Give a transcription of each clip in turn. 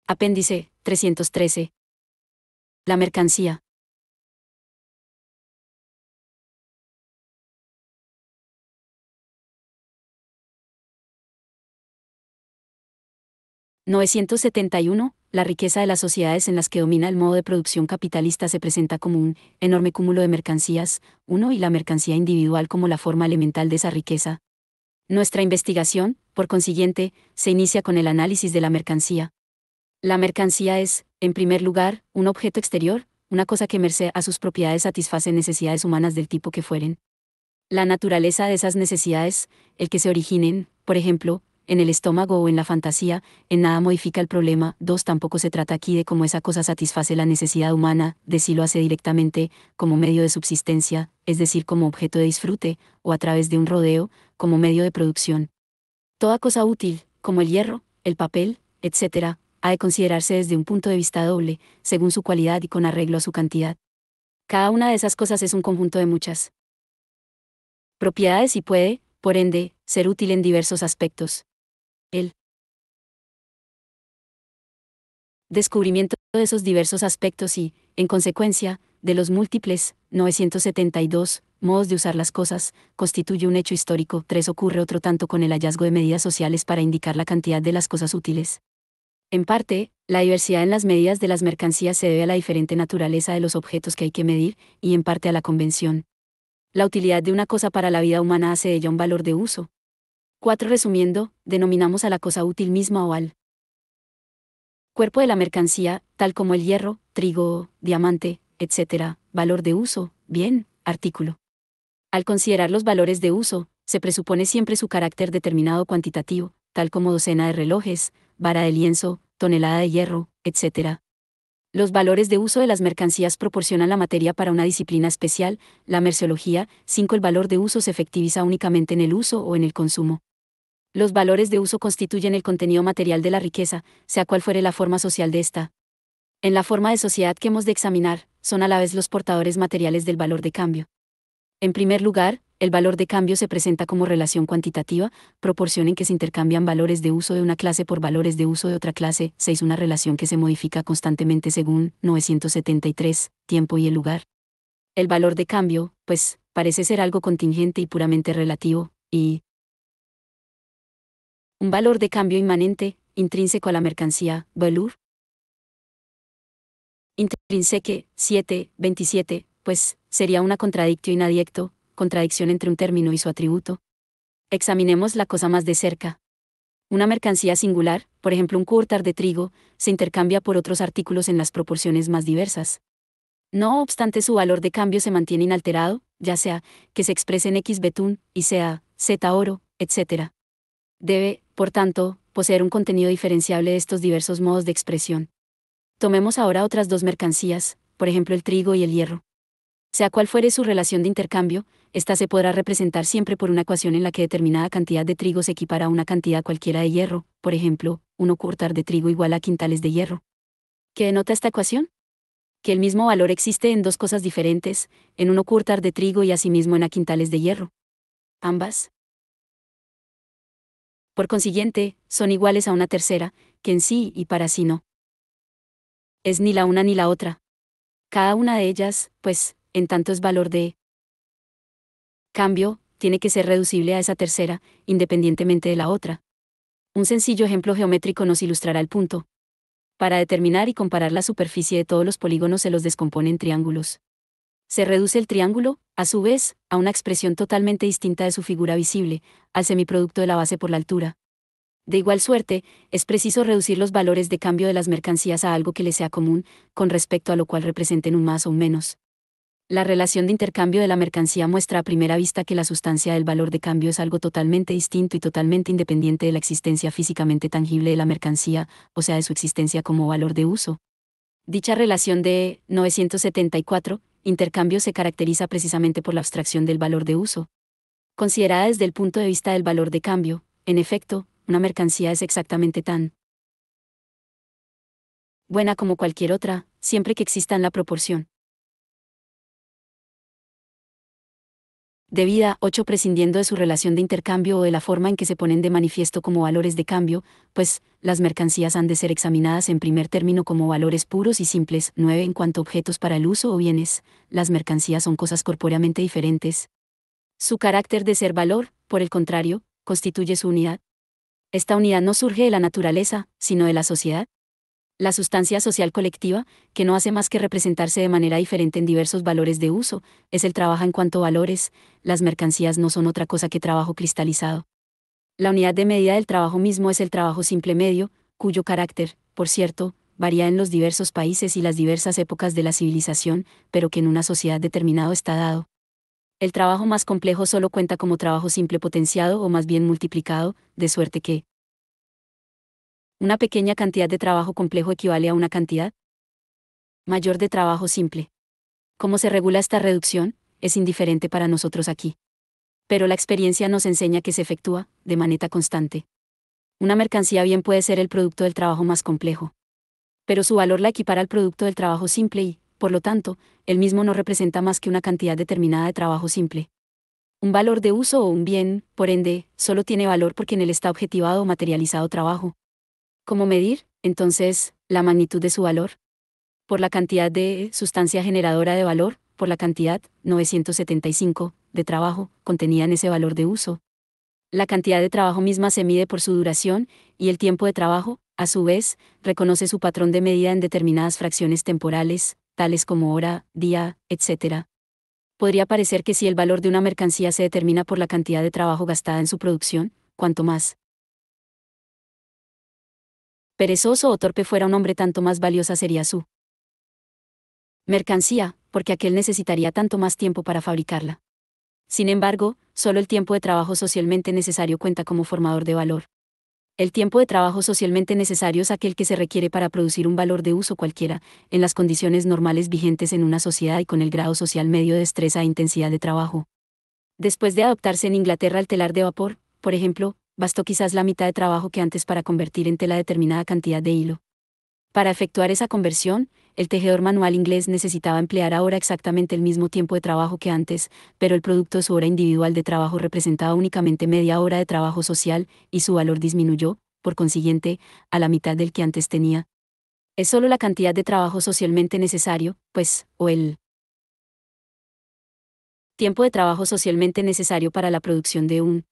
Apéndice 313. La mercancía. (971) La riqueza de las sociedades en las que domina el modo de producción capitalista se presenta como un enorme cúmulo de mercancías, uno y la mercancía individual como la forma elemental de esa riqueza. Nuestra investigación, por consiguiente, se inicia con el análisis de la mercancía. La mercancía es, en primer lugar, un objeto exterior, una cosa que merced a sus propiedades satisface necesidades humanas del tipo que fueren. La naturaleza de esas necesidades, el que se originen, por ejemplo, en el estómago o en la fantasía, en nada modifica el problema. 2. Tampoco se trata aquí de cómo esa cosa satisface la necesidad humana, de si lo hace directamente, como medio de subsistencia, es decir, como objeto de disfrute, o a través de un rodeo, como medio de producción. Toda cosa útil, como el hierro, el papel, etc., ha de considerarse desde un punto de vista doble, según su cualidad y con arreglo a su cantidad. Cada una de esas cosas es un conjunto de muchas propiedades y puede, por ende, ser útil en diversos aspectos. El descubrimiento de esos diversos aspectos y, en consecuencia, de los múltiples, 972, modos de usar las cosas, constituye un hecho histórico. 3. Ocurre otro tanto con el hallazgo de medidas sociales para indicar la cantidad de las cosas útiles. En parte, la diversidad en las medidas de las mercancías se debe a la diferente naturaleza de los objetos que hay que medir, y en parte a la convención. La utilidad de una cosa para la vida humana hace de ella un valor de uso. 4. Resumiendo, denominamos a la cosa útil misma o al cuerpo de la mercancía, tal como el hierro, trigo, diamante, etc., valor de uso, bien, artículo. Al considerar los valores de uso, se presupone siempre su carácter determinado cuantitativo, tal como docena de relojes, vara de lienzo, tonelada de hierro, etc. Los valores de uso de las mercancías proporcionan la materia para una disciplina especial, la merceología. 5. El valor de uso se efectiviza únicamente en el uso o en el consumo. Los valores de uso constituyen el contenido material de la riqueza, sea cual fuere la forma social de esta. En la forma de sociedad que hemos de examinar, son a la vez los portadores materiales del valor de cambio. En primer lugar, el valor de cambio se presenta como relación cuantitativa, proporción en que se intercambian valores de uso de una clase por valores de uso de otra clase. 6. Una relación que se modifica constantemente según 973, tiempo y el lugar. El valor de cambio, pues, parece ser algo contingente y puramente relativo, y un valor de cambio inmanente, intrínseco a la mercancía, valor intrínseque, 7, 27, pues, sería una contradictio inadiecto, contradicción entre un término y su atributo. Examinemos la cosa más de cerca. Una mercancía singular, por ejemplo un curtar de trigo, se intercambia por otros artículos en las proporciones más diversas. No obstante su valor de cambio se mantiene inalterado, ya sea, que se exprese en X betún, y sea, Z oro, etc. Debe, por tanto, poseer un contenido diferenciable de estos diversos modos de expresión. Tomemos ahora otras dos mercancías, por ejemplo el trigo y el hierro. Sea cual fuere su relación de intercambio, esta se podrá representar siempre por una ecuación en la que determinada cantidad de trigo se equipara a una cantidad cualquiera de hierro, por ejemplo, 1 curtar de trigo igual a quintales de hierro. ¿Qué denota esta ecuación? Que el mismo valor existe en dos cosas diferentes, en 1 curtar de trigo y asimismo en a quintales de hierro. Ambas, por consiguiente, son iguales a una tercera, que en sí y para sí no es ni la una ni la otra. Cada una de ellas, pues, en tanto es valor de cambio, tiene que ser reducible a esa tercera, independientemente de la otra. Un sencillo ejemplo geométrico nos ilustrará el punto. Para determinar y comparar la superficie de todos los polígonos se los descompone en triángulos. Se reduce el triángulo, a su vez, a una expresión totalmente distinta de su figura visible, al semiproducto de la base por la altura. De igual suerte, es preciso reducir los valores de cambio de las mercancías a algo que les sea común, con respecto a lo cual representen un más o un menos. La relación de intercambio de la mercancía muestra a primera vista que la sustancia del valor de cambio es algo totalmente distinto y totalmente independiente de la existencia físicamente tangible de la mercancía, o sea, de su existencia como valor de uso. Dicha relación de 974, intercambio se caracteriza precisamente por la abstracción del valor de uso. Considerada desde el punto de vista del valor de cambio, en efecto, una mercancía es exactamente tan buena como cualquier otra, siempre que exista en la proporción de vida. 8. Prescindiendo de su relación de intercambio o de la forma en que se ponen de manifiesto como valores de cambio, pues, las mercancías han de ser examinadas en primer término como valores puros y simples. 9. En cuanto a objetos para el uso o bienes, las mercancías son cosas corpóreamente diferentes. Su carácter de ser valor, por el contrario, constituye su unidad. Esta unidad no surge de la naturaleza, sino de la sociedad. La sustancia social colectiva, que no hace más que representarse de manera diferente en diversos valores de uso, es el trabajo en cuanto a valores. Las mercancías no son otra cosa que trabajo cristalizado. La unidad de medida del trabajo mismo es el trabajo simple medio, cuyo carácter, por cierto, varía en los diversos países y las diversas épocas de la civilización, pero que en una sociedad determinado está dado. El trabajo más complejo solo cuenta como trabajo simple potenciado o más bien multiplicado, de suerte que una pequeña cantidad de trabajo complejo equivale a una cantidad mayor de trabajo simple. Cómo se regula esta reducción, es indiferente para nosotros aquí. Pero la experiencia nos enseña que se efectúa, de manera constante. Una mercancía bien puede ser el producto del trabajo más complejo. Pero su valor la equipara al producto del trabajo simple y, por lo tanto, el mismo no representa más que una cantidad determinada de trabajo simple. Un valor de uso o un bien, por ende, solo tiene valor porque en él está objetivado o materializado trabajo. ¿Cómo medir, entonces, la magnitud de su valor? Por la cantidad de sustancia generadora de valor, por la cantidad, 975, de trabajo, contenida en ese valor de uso. La cantidad de trabajo misma se mide por su duración, y el tiempo de trabajo, a su vez, reconoce su patrón de medida en determinadas fracciones temporales, tales como hora, día, etc. Podría parecer que si el valor de una mercancía se determina por la cantidad de trabajo gastada en su producción, cuanto más perezoso o torpe fuera un hombre, tanto más valiosa sería su mercancía, porque aquel necesitaría tanto más tiempo para fabricarla. Sin embargo, solo el tiempo de trabajo socialmente necesario cuenta como formador de valor. El tiempo de trabajo socialmente necesario es aquel que se requiere para producir un valor de uso cualquiera, en las condiciones normales vigentes en una sociedad y con el grado social medio de destreza e intensidad de trabajo. Después de adoptarse en Inglaterra el telar de vapor, por ejemplo, bastó quizás la mitad de trabajo que antes para convertir en tela determinada cantidad de hilo. Para efectuar esa conversión, el tejedor manual inglés necesitaba emplear ahora exactamente el mismo tiempo de trabajo que antes, pero el producto de su hora individual de trabajo representaba únicamente media hora de trabajo social, y su valor disminuyó, por consiguiente, a la mitad del que antes tenía. Es solo la cantidad de trabajo socialmente necesario, pues, o el tiempo de trabajo socialmente necesario para la producción de un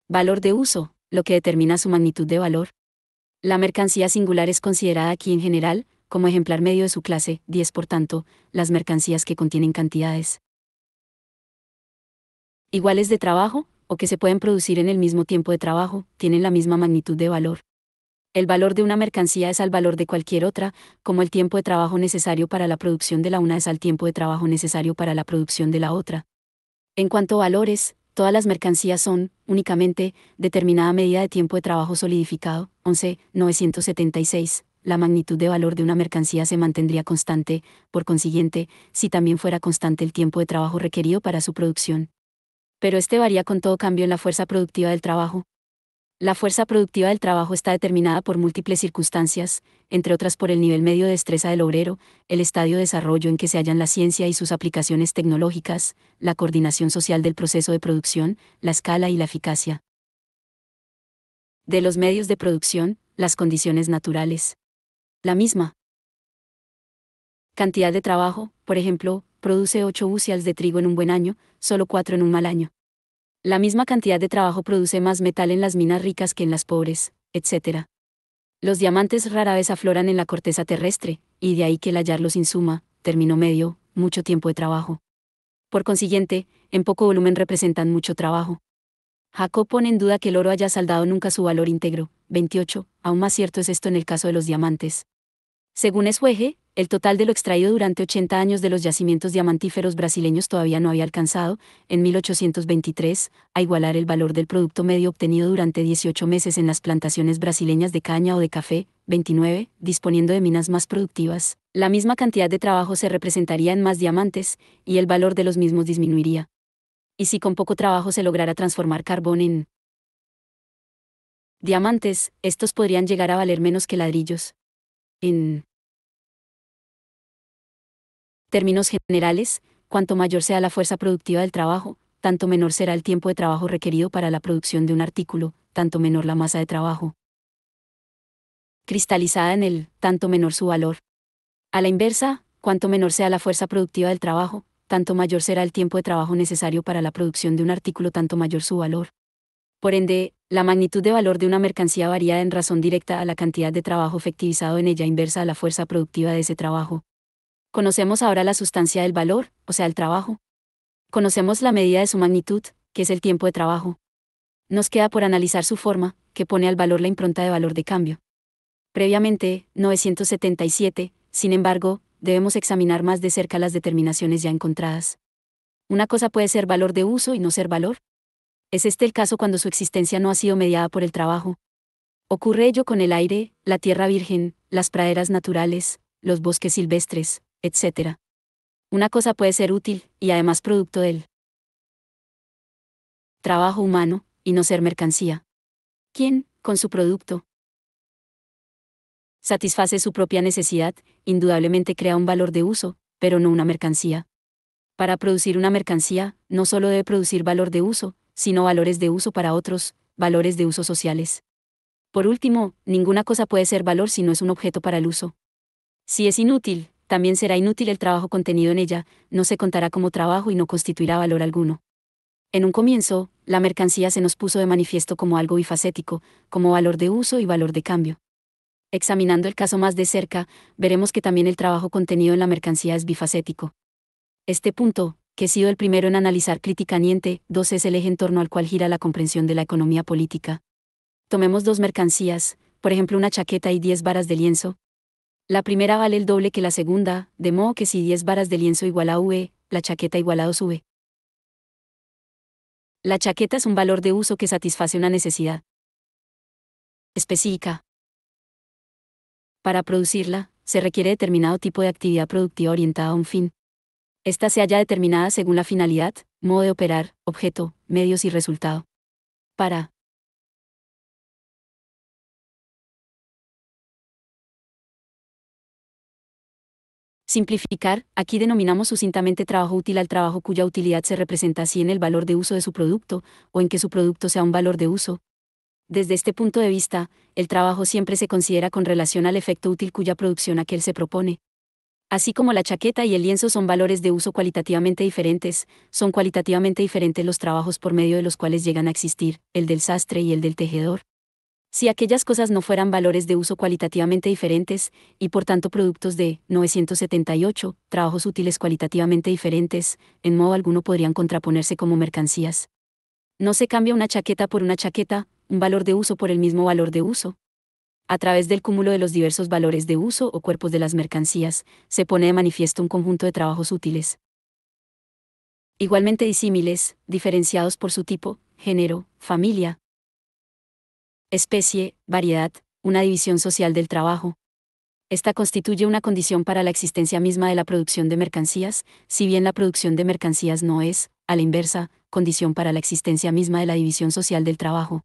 valor de uso, lo que determina su magnitud de valor. La mercancía singular es considerada aquí en general, como ejemplar medio de su clase. 10. Por tanto, las mercancías que contienen cantidades iguales de trabajo, o que se pueden producir en el mismo tiempo de trabajo, tienen la misma magnitud de valor. El valor de una mercancía es al valor de cualquier otra, como el tiempo de trabajo necesario para la producción de la una es al tiempo de trabajo necesario para la producción de la otra. En cuanto a valores, todas las mercancías son, únicamente, determinada medida de tiempo de trabajo solidificado. 11. 976. La magnitud de valor de una mercancía se mantendría constante, por consiguiente, si también fuera constante el tiempo de trabajo requerido para su producción. Pero este varía con todo cambio en la fuerza productiva del trabajo. La fuerza productiva del trabajo está determinada por múltiples circunstancias, entre otras por el nivel medio de destreza del obrero, el estadio de desarrollo en que se hallan la ciencia y sus aplicaciones tecnológicas, la coordinación social del proceso de producción, la escala y la eficacia de los medios de producción, las condiciones naturales. La misma cantidad de trabajo, por ejemplo, produce 8 bushels de trigo en un buen año, solo 4 en un mal año. La misma cantidad de trabajo produce más metal en las minas ricas que en las pobres, etc. Los diamantes rara vez afloran en la corteza terrestre, y de ahí que el hallarlos insuma, término medio, mucho tiempo de trabajo. Por consiguiente, en poco volumen representan mucho trabajo. Jacob pone en duda que el oro haya saldado nunca su valor íntegro. 28. Aún más cierto es esto en el caso de los diamantes. Según Esfuege, el total de lo extraído durante 80 años de los yacimientos diamantíferos brasileños todavía no había alcanzado, en 1823, a igualar el valor del producto medio obtenido durante 18 meses en las plantaciones brasileñas de caña o de café. 29. Disponiendo de minas más productivas, la misma cantidad de trabajo se representaría en más diamantes, y el valor de los mismos disminuiría. Y si con poco trabajo se lograra transformar carbón en diamantes, estos podrían llegar a valer menos que ladrillos. En términos generales, cuanto mayor sea la fuerza productiva del trabajo, tanto menor será el tiempo de trabajo requerido para la producción de un artículo, tanto menor la masa de trabajo cristalizada en él, tanto menor su valor. A la inversa, cuanto menor sea la fuerza productiva del trabajo, tanto mayor será el tiempo de trabajo necesario para la producción de un artículo, tanto mayor su valor. Por ende, la magnitud de valor de una mercancía varía en razón directa a la cantidad de trabajo efectivizado en ella inversa a la fuerza productiva de ese trabajo. Conocemos ahora la sustancia del valor, o sea, el trabajo. Conocemos la medida de su magnitud, que es el tiempo de trabajo. Nos queda por analizar su forma, que pone al valor la impronta de valor de cambio. Previamente, 977, sin embargo, debemos examinar más de cerca las determinaciones ya encontradas. Una cosa puede ser valor de uso y no ser valor. ¿Es este el caso cuando su existencia no ha sido mediada por el trabajo? Ocurre ello con el aire, la tierra virgen, las praderas naturales, los bosques silvestres, etc. Una cosa puede ser útil, y además producto del trabajo humano, y no ser mercancía. ¿Quién, con su producto, satisface su propia necesidad, indudablemente crea un valor de uso, pero no una mercancía? Para producir una mercancía, no solo debe producir valor de uso, sino valores de uso para otros, valores de uso sociales. Por último, ninguna cosa puede ser valor si no es un objeto para el uso. Si es inútil, también será inútil el trabajo contenido en ella, no se contará como trabajo y no constituirá valor alguno. En un comienzo, la mercancía se nos puso de manifiesto como algo bifacético, como valor de uso y valor de cambio. Examinando el caso más de cerca, veremos que también el trabajo contenido en la mercancía es bifacético. Este punto, que he sido el primero en analizar críticamente, es el eje en torno al cual gira la comprensión de la economía política. Tomemos dos mercancías, por ejemplo una chaqueta y 10 varas de lienzo. La primera vale el doble que la segunda, de modo que si 10 varas de lienzo igual a V, la chaqueta igual a 2V. La chaqueta es un valor de uso que satisface una necesidad específica. Para producirla, se requiere determinado tipo de actividad productiva orientada a un fin. Esta se halla determinada según la finalidad, modo de operar, objeto, medios y resultado. Para simplificar, aquí denominamos sucintamente trabajo útil al trabajo cuya utilidad se representa así en el valor de uso de su producto, o en que su producto sea un valor de uso. Desde este punto de vista, el trabajo siempre se considera con relación al efecto útil cuya producción aquel se propone. Así como la chaqueta y el lienzo son valores de uso cualitativamente diferentes, son cualitativamente diferentes los trabajos por medio de los cuales llegan a existir, el del sastre y el del tejedor. Si aquellas cosas no fueran valores de uso cualitativamente diferentes, y por tanto productos de 978, trabajos útiles cualitativamente diferentes, en modo alguno podrían contraponerse como mercancías. No se cambia una chaqueta por una chaqueta, un valor de uso por el mismo valor de uso. A través del cúmulo de los diversos valores de uso o cuerpos de las mercancías, se pone de manifiesto un conjunto de trabajos útiles. Igualmente disímiles, diferenciados por su tipo, género, familia, especie, variedad, una división social del trabajo. Esta constituye una condición para la existencia misma de la producción de mercancías, si bien la producción de mercancías no es, a la inversa, condición para la existencia misma de la división social del trabajo.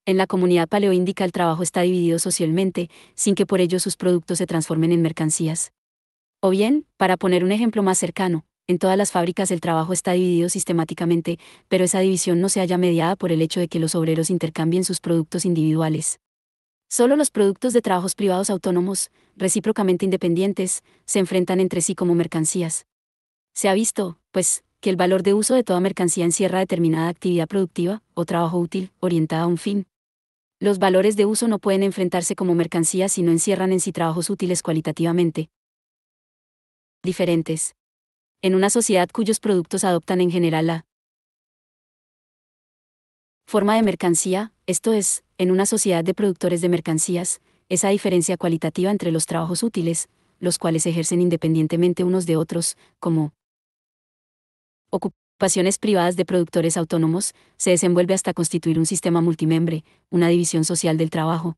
En la comunidad paleoíndica el trabajo está dividido socialmente, sin que por ello sus productos se transformen en mercancías. O bien, para poner un ejemplo más cercano, en todas las fábricas el trabajo está dividido sistemáticamente, pero esa división no se halla mediada por el hecho de que los obreros intercambien sus productos individuales. Solo los productos de trabajos privados autónomos, recíprocamente independientes, se enfrentan entre sí como mercancías. Se ha visto, pues, que el valor de uso de toda mercancía encierra determinada actividad productiva, o trabajo útil, orientada a un fin. Los valores de uso no pueden enfrentarse como mercancías si no encierran en sí trabajos útiles cualitativamente diferentes. En una sociedad cuyos productos adoptan en general la forma de mercancía, esto es, en una sociedad de productores de mercancías, esa diferencia cualitativa entre los trabajos útiles, los cuales ejercen independientemente unos de otros, como ocupaciones privadas de productores autónomos, se desenvuelve hasta constituir un sistema multimembre, una división social del trabajo.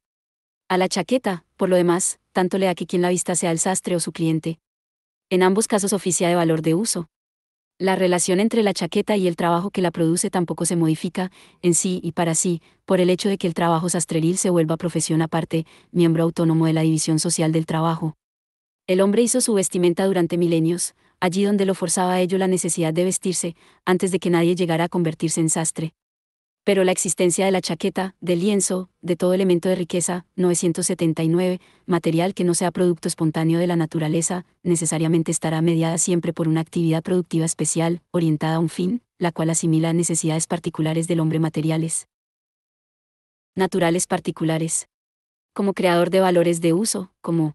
A la chaqueta, por lo demás, tanto le da que quien la vista sea el sastre o su cliente. En ambos casos oficia de valor de uso. La relación entre la chaqueta y el trabajo que la produce tampoco se modifica, en sí y para sí, por el hecho de que el trabajo sastreril se vuelva profesión aparte, miembro autónomo de la división social del trabajo. El hombre hizo su vestimenta durante milenios, allí donde lo forzaba a ello la necesidad de vestirse, antes de que nadie llegara a convertirse en sastre. Pero la existencia de la chaqueta, del lienzo, de todo elemento de riqueza, 979, material que no sea producto espontáneo de la naturaleza, necesariamente estará mediada siempre por una actividad productiva especial, orientada a un fin, la cual asimila necesidades particulares del hombre materiales. Naturales particulares. Como creador de valores de uso, como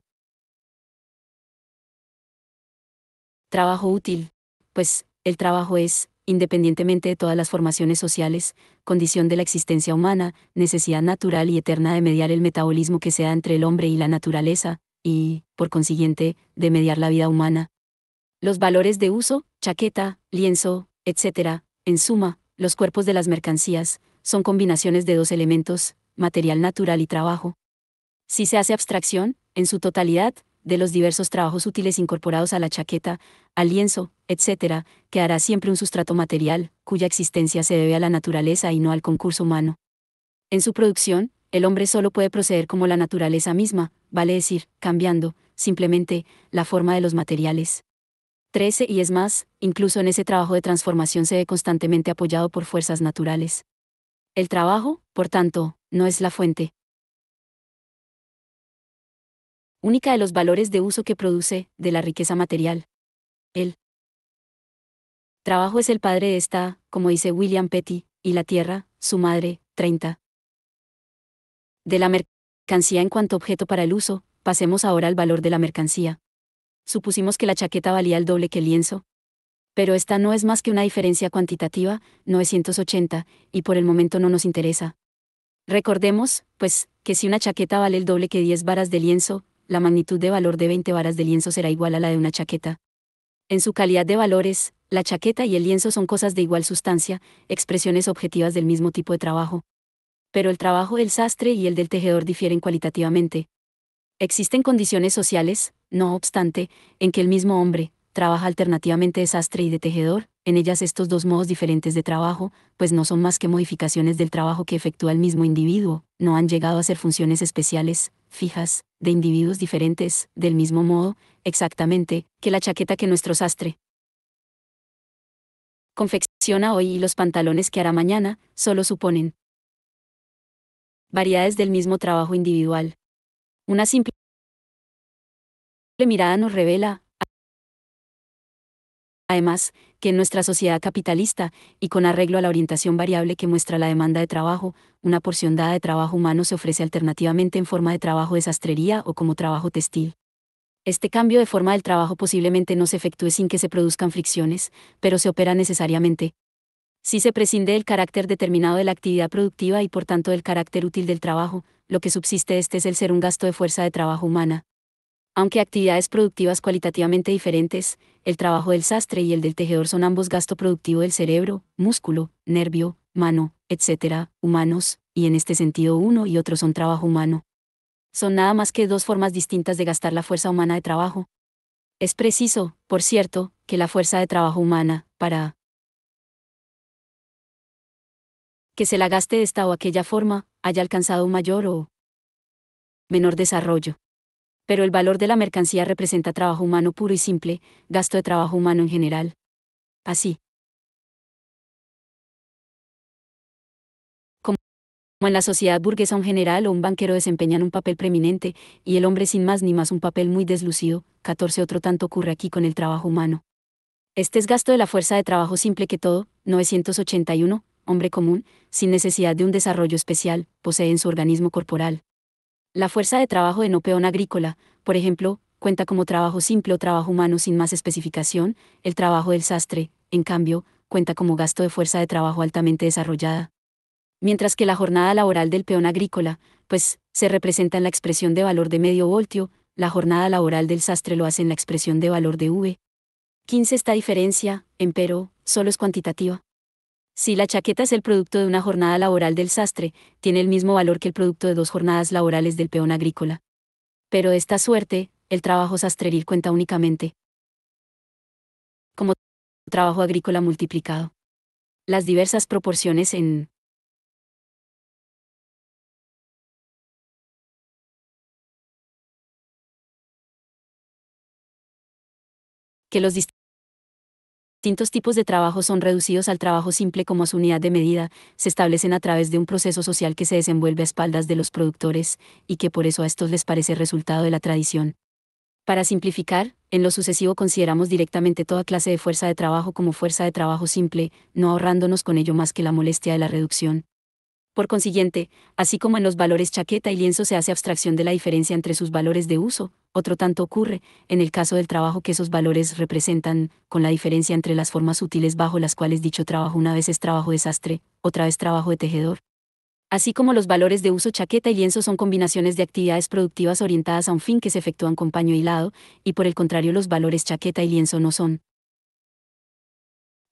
trabajo útil. Pues, el trabajo es, independientemente de todas las formaciones sociales, condición de la existencia humana, necesidad natural y eterna de mediar el metabolismo que se da entre el hombre y la naturaleza, y, por consiguiente, de mediar la vida humana. Los valores de uso, chaqueta, lienzo, etc., en suma, los cuerpos de las mercancías, son combinaciones de dos elementos, material natural y trabajo. Si se hace abstracción, en su totalidad, de los diversos trabajos útiles incorporados a la chaqueta, al lienzo, etc., quedará siempre un sustrato material, cuya existencia se debe a la naturaleza y no al concurso humano. En su producción, el hombre solo puede proceder como la naturaleza misma, vale decir, cambiando, simplemente, la forma de los materiales. 13 y es más, incluso en ese trabajo de transformación se ve constantemente apoyado por fuerzas naturales. El trabajo, por tanto, no es la fuente única de los valores de uso que produce, de la riqueza material. El trabajo es el padre de esta, como dice William Petty, y la tierra, su madre. 30. De la mercancía en cuanto objeto para el uso, pasemos ahora al valor de la mercancía. Supusimos que la chaqueta valía el doble que el lienzo. Pero esta no es más que una diferencia cuantitativa, 980, y por el momento no nos interesa. Recordemos, pues, que si una chaqueta vale el doble que 10 varas de lienzo, la magnitud de valor de 20 varas de lienzo será igual a la de una chaqueta. En su calidad de valores, la chaqueta y el lienzo son cosas de igual sustancia, expresiones objetivas del mismo tipo de trabajo. Pero el trabajo del sastre y el del tejedor difieren cualitativamente. Existen condiciones sociales, no obstante, en que el mismo hombre trabaja alternativamente de sastre y de tejedor, en ellas estos dos modos diferentes de trabajo, pues no son más que modificaciones del trabajo que efectúa el mismo individuo, no han llegado a ser funciones especiales, fijas, de individuos diferentes, del mismo modo, exactamente, que la chaqueta que nuestro sastre confecciona hoy y los pantalones que hará mañana, solo suponen variedades del mismo trabajo individual. Una simple mirada nos revela, además, que en nuestra sociedad capitalista, y con arreglo a la orientación variable que muestra la demanda de trabajo, una porción dada de trabajo humano se ofrece alternativamente en forma de trabajo de sastrería o como trabajo textil. Este cambio de forma del trabajo posiblemente no se efectúe sin que se produzcan fricciones, pero se opera necesariamente. Si se prescinde del carácter determinado de la actividad productiva y por tanto del carácter útil del trabajo, lo que subsiste este es el ser un gasto de fuerza de trabajo humana. Aunque actividades productivas cualitativamente diferentes, el trabajo del sastre y el del tejedor son ambos gasto productivo del cerebro, músculo, nervio, mano, etc., humanos, y en este sentido uno y otro son trabajo humano. Son nada más que dos formas distintas de gastar la fuerza humana de trabajo. Es preciso, por cierto, que la fuerza de trabajo humana, para que se la gaste de esta o aquella forma, haya alcanzado un mayor o menor desarrollo. Pero el valor de la mercancía representa trabajo humano puro y simple, gasto de trabajo humano en general. Así como en la sociedad burguesa un general o un banquero desempeñan un papel preeminente, y el hombre sin más ni más un papel muy deslucido. 14 Otro tanto ocurre aquí con el trabajo humano. Este es gasto de la fuerza de trabajo simple que todo, 981, hombre común, sin necesidad de un desarrollo especial, posee en su organismo corporal. La fuerza de trabajo de no peón agrícola, por ejemplo, cuenta como trabajo simple o trabajo humano sin más especificación. El trabajo del sastre, en cambio, cuenta como gasto de fuerza de trabajo altamente desarrollada. Mientras que la jornada laboral del peón agrícola, pues, se representa en la expresión de valor de medio voltio, la jornada laboral del sastre lo hace en la expresión de valor de V. 15 Esta diferencia, empero, solo es cuantitativa. Si la chaqueta es el producto de una jornada laboral del sastre, tiene el mismo valor que el producto de dos jornadas laborales del peón agrícola. Pero de esta suerte, el trabajo sastreril cuenta únicamente como trabajo agrícola multiplicado. Las diversas proporciones en que los Distintos tipos de trabajo son reducidos al trabajo simple como su unidad de medida, se establecen a través de un proceso social que se desenvuelve a espaldas de los productores, y que por eso a estos les parece resultado de la tradición. Para simplificar, en lo sucesivo consideramos directamente toda clase de fuerza de trabajo como fuerza de trabajo simple, no ahorrándonos con ello más que la molestia de la reducción. Por consiguiente, así como en los valores chaqueta y lienzo se hace abstracción de la diferencia entre sus valores de uso, otro tanto ocurre, en el caso del trabajo que esos valores representan, con la diferencia entre las formas útiles bajo las cuales dicho trabajo una vez es trabajo de sastre, otra vez trabajo de tejedor. Así como los valores de uso chaqueta y lienzo son combinaciones de actividades productivas orientadas a un fin que se efectúan con paño hilado, y por el contrario los valores chaqueta y lienzo no son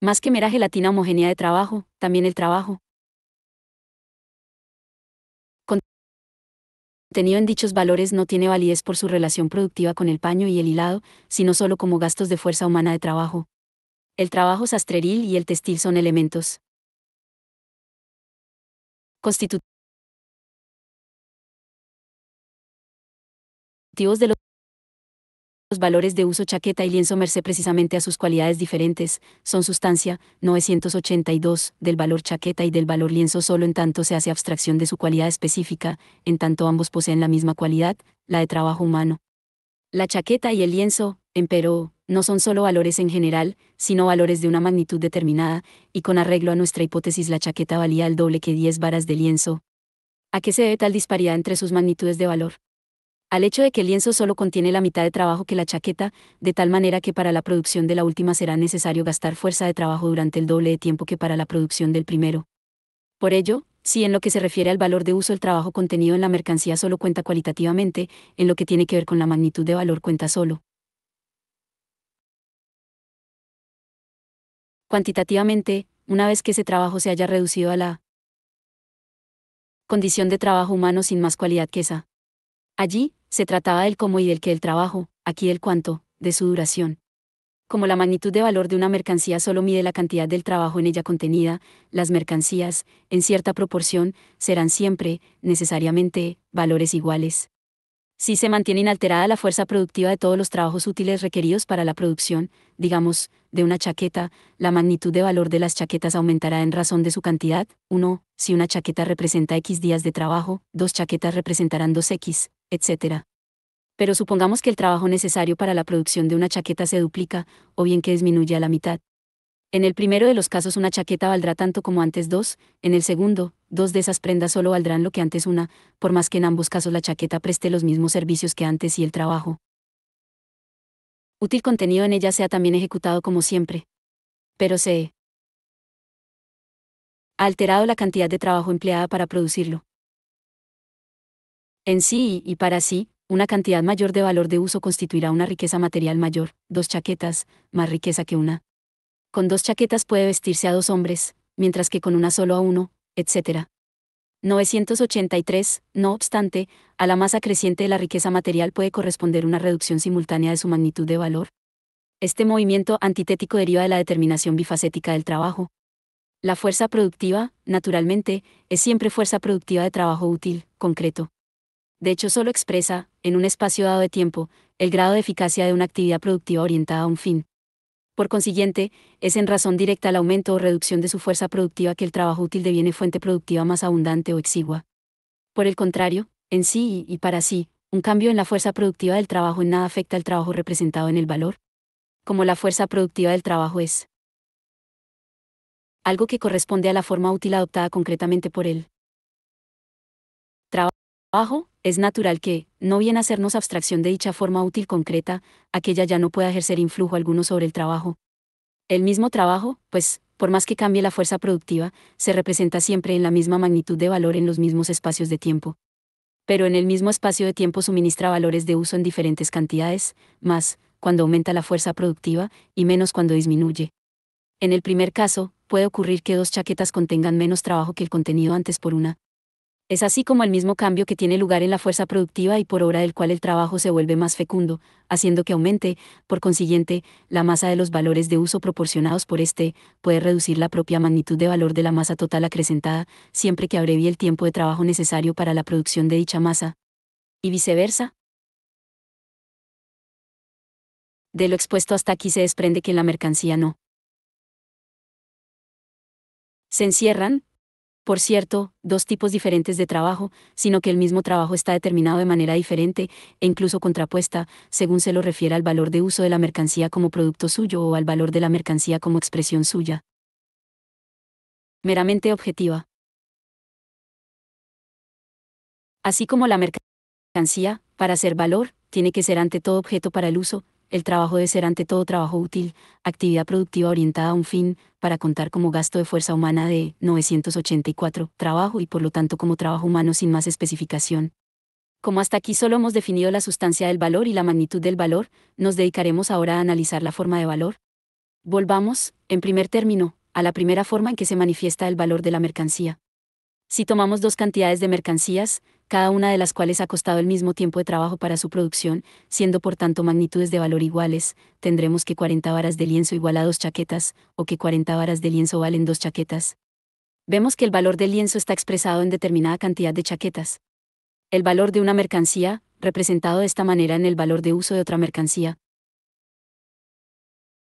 más que mera gelatina homogénea de trabajo, también el trabajo contenido en dichos valores no tiene validez por su relación productiva con el paño y el hilado, sino solo como gastos de fuerza humana de trabajo. El trabajo sastreril y el textil son elementos constitutivos de los valores de uso chaqueta y lienzo merced precisamente a sus cualidades diferentes, son sustancia, 982, del valor chaqueta y del valor lienzo solo en tanto se hace abstracción de su cualidad específica, en tanto ambos poseen la misma cualidad, la de trabajo humano. La chaqueta y el lienzo, empero, no son solo valores en general, sino valores de una magnitud determinada, y con arreglo a nuestra hipótesis la chaqueta valía el doble que 10 varas de lienzo. ¿A qué se debe tal disparidad entre sus magnitudes de valor? Al hecho de que el lienzo solo contiene la mitad de trabajo que la chaqueta, de tal manera que para la producción de la última será necesario gastar fuerza de trabajo durante el doble de tiempo que para la producción del primero. Por ello, si en lo que se refiere al valor de uso el trabajo contenido en la mercancía solo cuenta cualitativamente, en lo que tiene que ver con la magnitud de valor cuenta solo cuantitativamente, una vez que ese trabajo se haya reducido a la condición de trabajo humano sin más cualidad que esa. Allí, se trataba del cómo y del qué del trabajo, aquí del cuánto, de su duración. Como la magnitud de valor de una mercancía solo mide la cantidad del trabajo en ella contenida, las mercancías, en cierta proporción, serán siempre, necesariamente, valores iguales. Si se mantiene inalterada la fuerza productiva de todos los trabajos útiles requeridos para la producción, digamos, de una chaqueta, la magnitud de valor de las chaquetas aumentará en razón de su cantidad. 1. Si una chaqueta representa X días de trabajo, 2 chaquetas representarán 2X, etc. Pero supongamos que el trabajo necesario para la producción de una chaqueta se duplica, o bien que disminuye a la mitad. En el primero de los casos una chaqueta valdrá tanto como antes dos, en el segundo, dos de esas prendas solo valdrán lo que antes una, por más que en ambos casos la chaqueta preste los mismos servicios que antes y el trabajo útil contenido en ella sea también ejecutado como siempre. Pero se ha alterado la cantidad de trabajo empleada para producirlo. En sí y para sí, una cantidad mayor de valor de uso constituirá una riqueza material mayor, dos chaquetas, más riqueza que una. Con dos chaquetas puede vestirse a dos hombres, mientras que con una solo a uno, etc. 983, no obstante, a la masa creciente de la riqueza material puede corresponder una reducción simultánea de su magnitud de valor. Este movimiento antitético deriva de la determinación bifacética del trabajo. La fuerza productiva, naturalmente, es siempre fuerza productiva de trabajo útil, concreto. De hecho, solo expresa, en un espacio dado de tiempo, el grado de eficacia de una actividad productiva orientada a un fin. Por consiguiente, es en razón directa al aumento o reducción de su fuerza productiva que el trabajo útil deviene fuente productiva más abundante o exigua. Por el contrario, en sí y para sí, un cambio en la fuerza productiva del trabajo en nada afecta al trabajo representado en el valor. Como la fuerza productiva del trabajo es algo que corresponde a la forma útil adoptada concretamente por él. Trabajo, es natural que, no bien hacernos abstracción de dicha forma útil concreta, aquella ya no pueda ejercer influjo alguno sobre el trabajo. El mismo trabajo, pues, por más que cambie la fuerza productiva, se representa siempre en la misma magnitud de valor en los mismos espacios de tiempo. Pero en el mismo espacio de tiempo suministra valores de uso en diferentes cantidades, más, cuando aumenta la fuerza productiva, y menos cuando disminuye. En el primer caso, puede ocurrir que dos chaquetas contengan menos trabajo que el contenido antes por una. Es así como el mismo cambio que tiene lugar en la fuerza productiva y por obra del cual el trabajo se vuelve más fecundo, haciendo que aumente, por consiguiente, la masa de los valores de uso proporcionados por este, puede reducir la propia magnitud de valor de la masa total acrecentada, siempre que abrevie el tiempo de trabajo necesario para la producción de dicha masa. Y viceversa. De lo expuesto hasta aquí se desprende que en la mercancía no Se encierran, por cierto, dos tipos diferentes de trabajo, sino que el mismo trabajo está determinado de manera diferente, e incluso contrapuesta, según se lo refiere al valor de uso de la mercancía como producto suyo o al valor de la mercancía como expresión suya. Meramente objetiva. Así como la mercancía, para ser valor, tiene que ser ante todo objeto para el uso, el trabajo debe ser ante todo trabajo útil, actividad productiva orientada a un fin, para contar como gasto de fuerza humana de 984, trabajo y por lo tanto como trabajo humano sin más especificación. Como hasta aquí solo hemos definido la sustancia del valor y la magnitud del valor, nos dedicaremos ahora a analizar la forma de valor. Volvamos, en primer término, a la primera forma en que se manifiesta el valor de la mercancía. Si tomamos dos cantidades de mercancías, cada una de las cuales ha costado el mismo tiempo de trabajo para su producción, siendo por tanto magnitudes de valor iguales, tendremos que 40 varas de lienzo igual a 2 chaquetas, o que 40 varas de lienzo valen 2 chaquetas. Vemos que el valor del lienzo está expresado en determinada cantidad de chaquetas. El valor de una mercancía, representado de esta manera en el valor de uso de otra mercancía,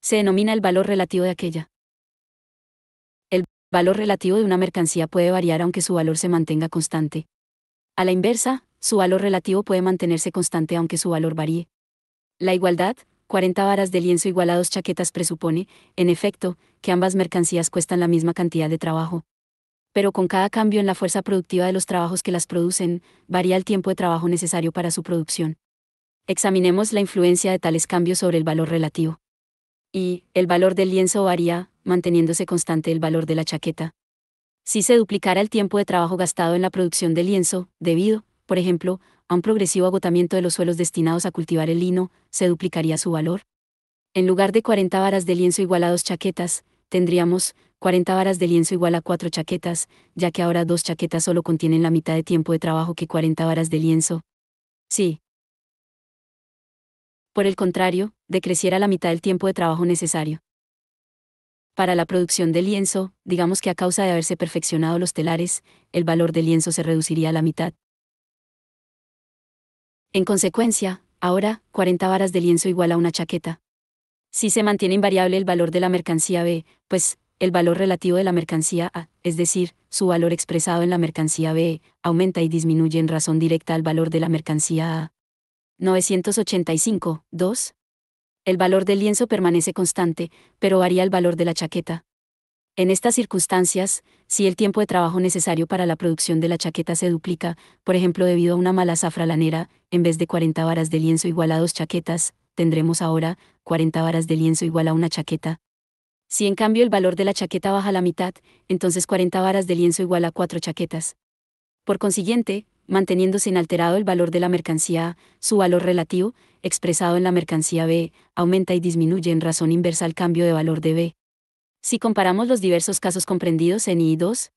se denomina el valor relativo de aquella. El valor relativo de una mercancía puede variar aunque su valor se mantenga constante. A la inversa, su valor relativo puede mantenerse constante aunque su valor varíe. La igualdad, 40 varas de lienzo igual a 2 chaquetas presupone, en efecto, que ambas mercancías cuestan la misma cantidad de trabajo. Pero con cada cambio en la fuerza productiva de los trabajos que las producen, varía el tiempo de trabajo necesario para su producción. Examinemos la influencia de tales cambios sobre el valor relativo. Y, el valor del lienzo varía, manteniéndose constante el valor de la chaqueta. Si se duplicara el tiempo de trabajo gastado en la producción de lienzo, debido, por ejemplo, a un progresivo agotamiento de los suelos destinados a cultivar el lino, se duplicaría su valor. En lugar de 40 varas de lienzo igual a 2 chaquetas, tendríamos 40 varas de lienzo igual a 4 chaquetas, ya que ahora 2 chaquetas solo contienen la mitad de tiempo de trabajo que 40 varas de lienzo. Sí. Por el contrario, decreciera la mitad del tiempo de trabajo necesario. Para la producción de lienzo, digamos que a causa de haberse perfeccionado los telares, el valor del lienzo se reduciría a la mitad. En consecuencia, ahora, 40 varas de lienzo igual a una chaqueta. Si se mantiene invariable el valor de la mercancía B, pues, el valor relativo de la mercancía A, es decir, su valor expresado en la mercancía B, aumenta y disminuye en razón directa al valor de la mercancía A. 985, 2. El valor del lienzo permanece constante, pero varía el valor de la chaqueta. En estas circunstancias, si el tiempo de trabajo necesario para la producción de la chaqueta se duplica, por ejemplo debido a una mala zafra lanera, en vez de 40 varas de lienzo igual a 2 chaquetas, tendremos ahora 40 varas de lienzo igual a una chaqueta. Si en cambio el valor de la chaqueta baja a la mitad, entonces 40 varas de lienzo igual a 4 chaquetas. Por consiguiente, manteniéndose inalterado el valor de la mercancía A, su valor relativo, expresado en la mercancía B, aumenta y disminuye en razón inversa al cambio de valor de B. Si comparamos los diversos casos comprendidos en I2,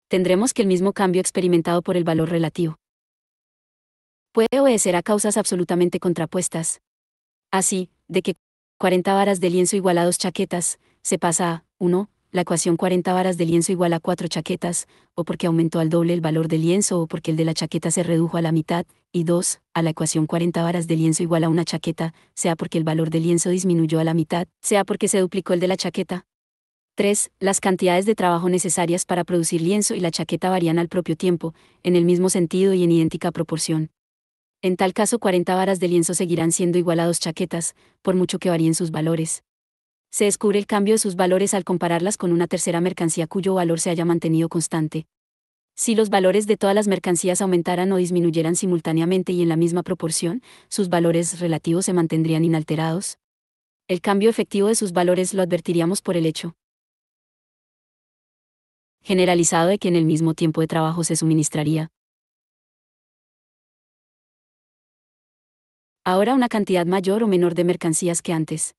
tendremos que el mismo cambio experimentado por el valor relativo puede obedecer a causas absolutamente contrapuestas. Así, de que 40 varas de lienzo igual a 2 chaquetas, se pasa a 1, la ecuación 40 varas de lienzo igual a 4 chaquetas, o porque aumentó al doble el valor del lienzo o porque el de la chaqueta se redujo a la mitad, y 2, a la ecuación 40 varas de lienzo igual a una chaqueta, sea porque el valor del lienzo disminuyó a la mitad, sea porque se duplicó el de la chaqueta. 3. Las cantidades de trabajo necesarias para producir lienzo y la chaqueta varían al propio tiempo, en el mismo sentido y en idéntica proporción. En tal caso 40 varas de lienzo seguirán siendo igual a 2 chaquetas, por mucho que varíen sus valores. Se descubre el cambio de sus valores al compararlas con una tercera mercancía cuyo valor se haya mantenido constante. Si los valores de todas las mercancías aumentaran o disminuyeran simultáneamente y en la misma proporción, sus valores relativos se mantendrían inalterados. El cambio efectivo de sus valores lo advertiríamos por el hecho generalizado de que en el mismo tiempo de trabajo se suministraría ahora una cantidad mayor o menor de mercancías que antes.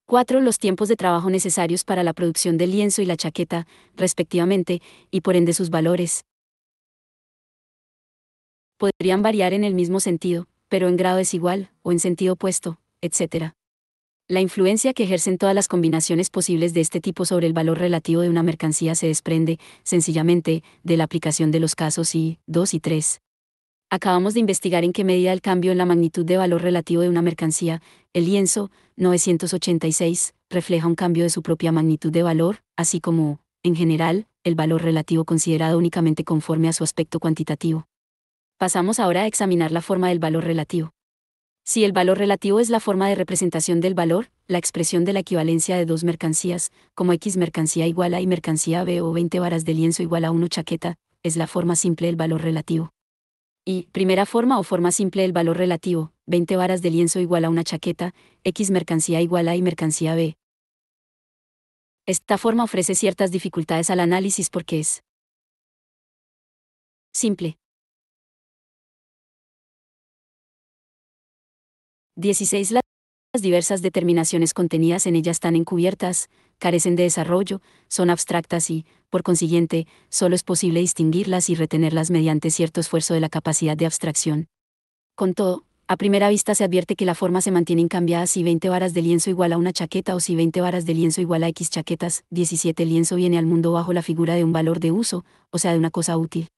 4. Los tiempos de trabajo necesarios para la producción del lienzo y la chaqueta, respectivamente, y por ende sus valores, podrían variar en el mismo sentido, pero en grado desigual, o en sentido opuesto, etc. La influencia que ejercen todas las combinaciones posibles de este tipo sobre el valor relativo de una mercancía se desprende, sencillamente, de la aplicación de los casos I, 2 y 3. Acabamos de investigar en qué medida el cambio en la magnitud de valor relativo de una mercancía, el lienzo, 986, refleja un cambio de su propia magnitud de valor, así como, en general, el valor relativo considerado únicamente conforme a su aspecto cuantitativo. Pasamos ahora a examinar la forma del valor relativo. Si el valor relativo es la forma de representación del valor, la expresión de la equivalencia de dos mercancías, como X mercancía igual a Y mercancía B o 20 varas de lienzo igual a 1 chaqueta, es la forma simple del valor relativo. Y, primera forma o forma simple del valor relativo, 20 varas de lienzo igual a una chaqueta, X mercancía igual a Y mercancía B. Esta forma ofrece ciertas dificultades al análisis porque es simple. 16. Las diversas determinaciones contenidas en ella están encubiertas, carecen de desarrollo, son abstractas y, por consiguiente, solo es posible distinguirlas y retenerlas mediante cierto esfuerzo de la capacidad de abstracción. Con todo, a primera vista se advierte que la forma se mantiene incambiada si 20 varas de lienzo igual a una chaqueta o si 20 varas de lienzo igual a X chaquetas. 17. El lienzo viene al mundo bajo la figura de un valor de uso, o sea de una cosa útil.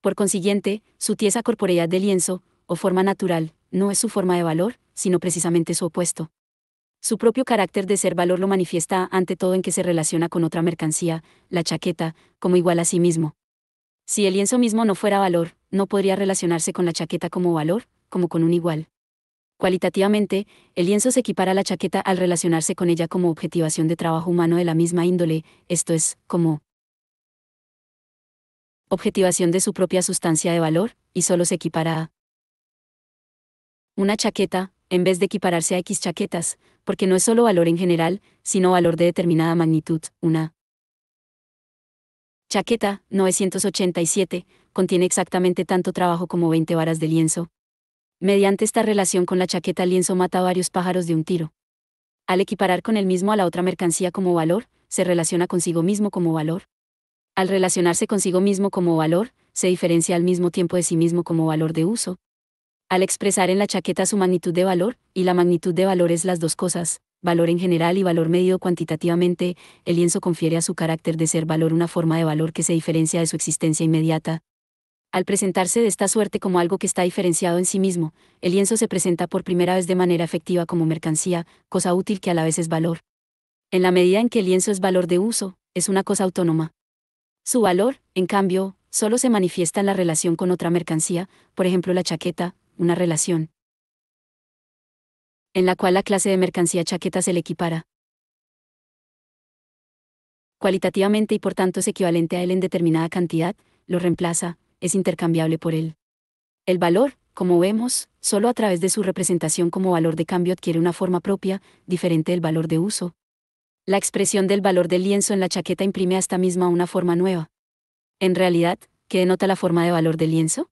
Por consiguiente, su tiesa corporeidad de lienzo, o forma natural, no es su forma de valor, sino precisamente su opuesto. Su propio carácter de ser valor lo manifiesta ante todo en que se relaciona con otra mercancía, la chaqueta, como igual a sí mismo. Si el lienzo mismo no fuera valor, no podría relacionarse con la chaqueta como valor, como con un igual. Cualitativamente, el lienzo se equipara a la chaqueta al relacionarse con ella como objetivación de trabajo humano de la misma índole, esto es, como objetivación de su propia sustancia de valor, y solo se equipara a una chaqueta, en vez de equipararse a X chaquetas, porque no es solo valor en general, sino valor de determinada magnitud. Una chaqueta, 987, contiene exactamente tanto trabajo como 20 varas de lienzo. Mediante esta relación con la chaqueta, el lienzo mata a varios pájaros de un tiro. Al equiparar con el mismo a la otra mercancía como valor, se relaciona consigo mismo como valor. Al relacionarse consigo mismo como valor, se diferencia al mismo tiempo de sí mismo como valor de uso. Al expresar en la chaqueta su magnitud de valor, y la magnitud de valor es las dos cosas, valor en general y valor medido cuantitativamente, el lienzo confiere a su carácter de ser valor una forma de valor que se diferencia de su existencia inmediata. Al presentarse de esta suerte como algo que está diferenciado en sí mismo, el lienzo se presenta por primera vez de manera efectiva como mercancía, cosa útil que a la vez es valor. En la medida en que el lienzo es valor de uso, es una cosa autónoma. Su valor, en cambio, solo se manifiesta en la relación con otra mercancía, por ejemplo la chaqueta, una relación en la cual la clase de mercancía chaqueta se le equipara cualitativamente y por tanto es equivalente a él en determinada cantidad, lo reemplaza, es intercambiable por él. El valor, como vemos, solo a través de su representación como valor de cambio adquiere una forma propia, diferente del valor de uso. La expresión del valor del lienzo en la chaqueta imprime a esta misma una forma nueva. En realidad, ¿qué denota la forma de valor del lienzo?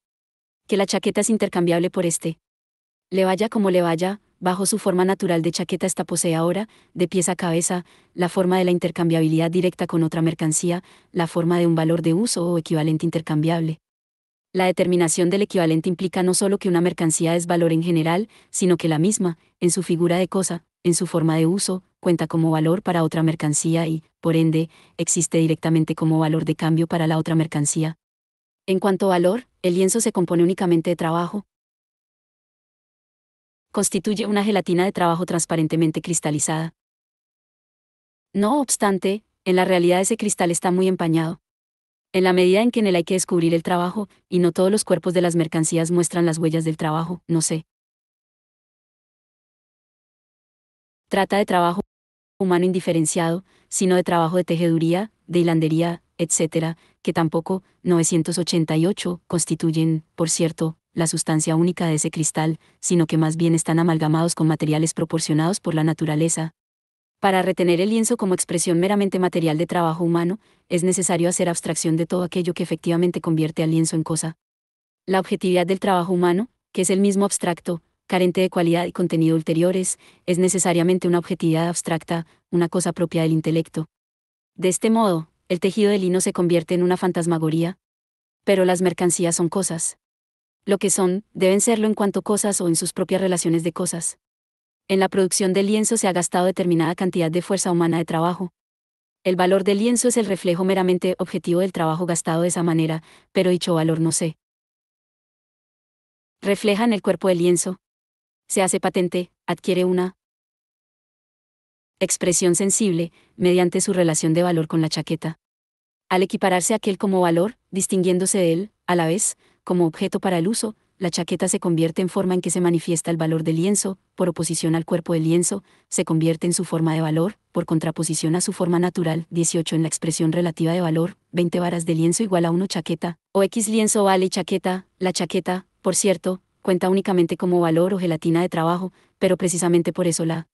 Que la chaqueta es intercambiable por este. Le vaya como le vaya, bajo su forma natural de chaqueta esta posee ahora, de pies a cabeza, la forma de la intercambiabilidad directa con otra mercancía, la forma de un valor de uso o equivalente intercambiable. La determinación del equivalente implica no solo que una mercancía es valor en general, sino que la misma, en su figura de cosa, en su forma de uso, cuenta como valor para otra mercancía y, por ende, existe directamente como valor de cambio para la otra mercancía. En cuanto a valor, el lienzo se compone únicamente de trabajo. Constituye una gelatina de trabajo transparentemente cristalizada. No obstante, en la realidad ese cristal está muy empañado. En la medida en que en él hay que descubrir el trabajo, y no todos los cuerpos de las mercancías muestran las huellas del trabajo, no se trata de trabajo humano indiferenciado, sino de trabajo de tejeduría, de hilandería, etc., que tampoco, 988, constituyen, por cierto, la sustancia única de ese cristal, sino que más bien están amalgamados con materiales proporcionados por la naturaleza. Para retener el lienzo como expresión meramente material de trabajo humano, es necesario hacer abstracción de todo aquello que efectivamente convierte al lienzo en cosa. La objetividad del trabajo humano, que es el mismo abstracto, carente de cualidad y contenido ulteriores, es necesariamente una objetividad abstracta, una cosa propia del intelecto. De este modo, el tejido de lino se convierte en una fantasmagoría. Pero las mercancías son cosas. Lo que son, deben serlo en cuanto cosas o en sus propias relaciones de cosas. En la producción del lienzo se ha gastado determinada cantidad de fuerza humana de trabajo. El valor del lienzo es el reflejo meramente objetivo del trabajo gastado de esa manera, pero dicho valor no se refleja en el cuerpo del lienzo, se hace patente, adquiere una expresión sensible, mediante su relación de valor con la chaqueta. Al equipararse aquel como valor, distinguiéndose de él, a la vez, como objeto para el uso, la chaqueta se convierte en forma en que se manifiesta el valor del lienzo, por oposición al cuerpo del lienzo, se convierte en su forma de valor, por contraposición a su forma natural. 18 En la expresión relativa de valor, 20 varas de lienzo igual a 1 chaqueta, o X lienzo vale y chaqueta. La chaqueta, por cierto, cuenta únicamente como valor o gelatina de trabajo, pero precisamente por eso la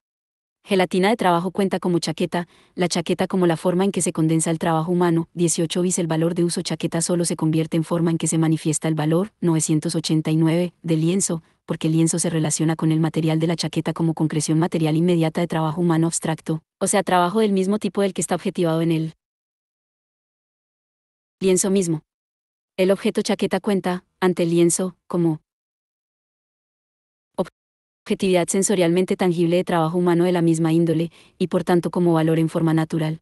gelatina de trabajo cuenta como chaqueta, la chaqueta como la forma en que se condensa el trabajo humano. 18 bis El valor de uso chaqueta solo se convierte en forma en que se manifiesta el valor. 989 del lienzo, porque el lienzo se relaciona con el material de la chaqueta como concreción material inmediata de trabajo humano abstracto, o sea, trabajo del mismo tipo del que está objetivado en el lienzo mismo. El objeto chaqueta cuenta, ante el lienzo, como objetividad sensorialmente tangible de trabajo humano de la misma índole, y por tanto como valor en forma natural.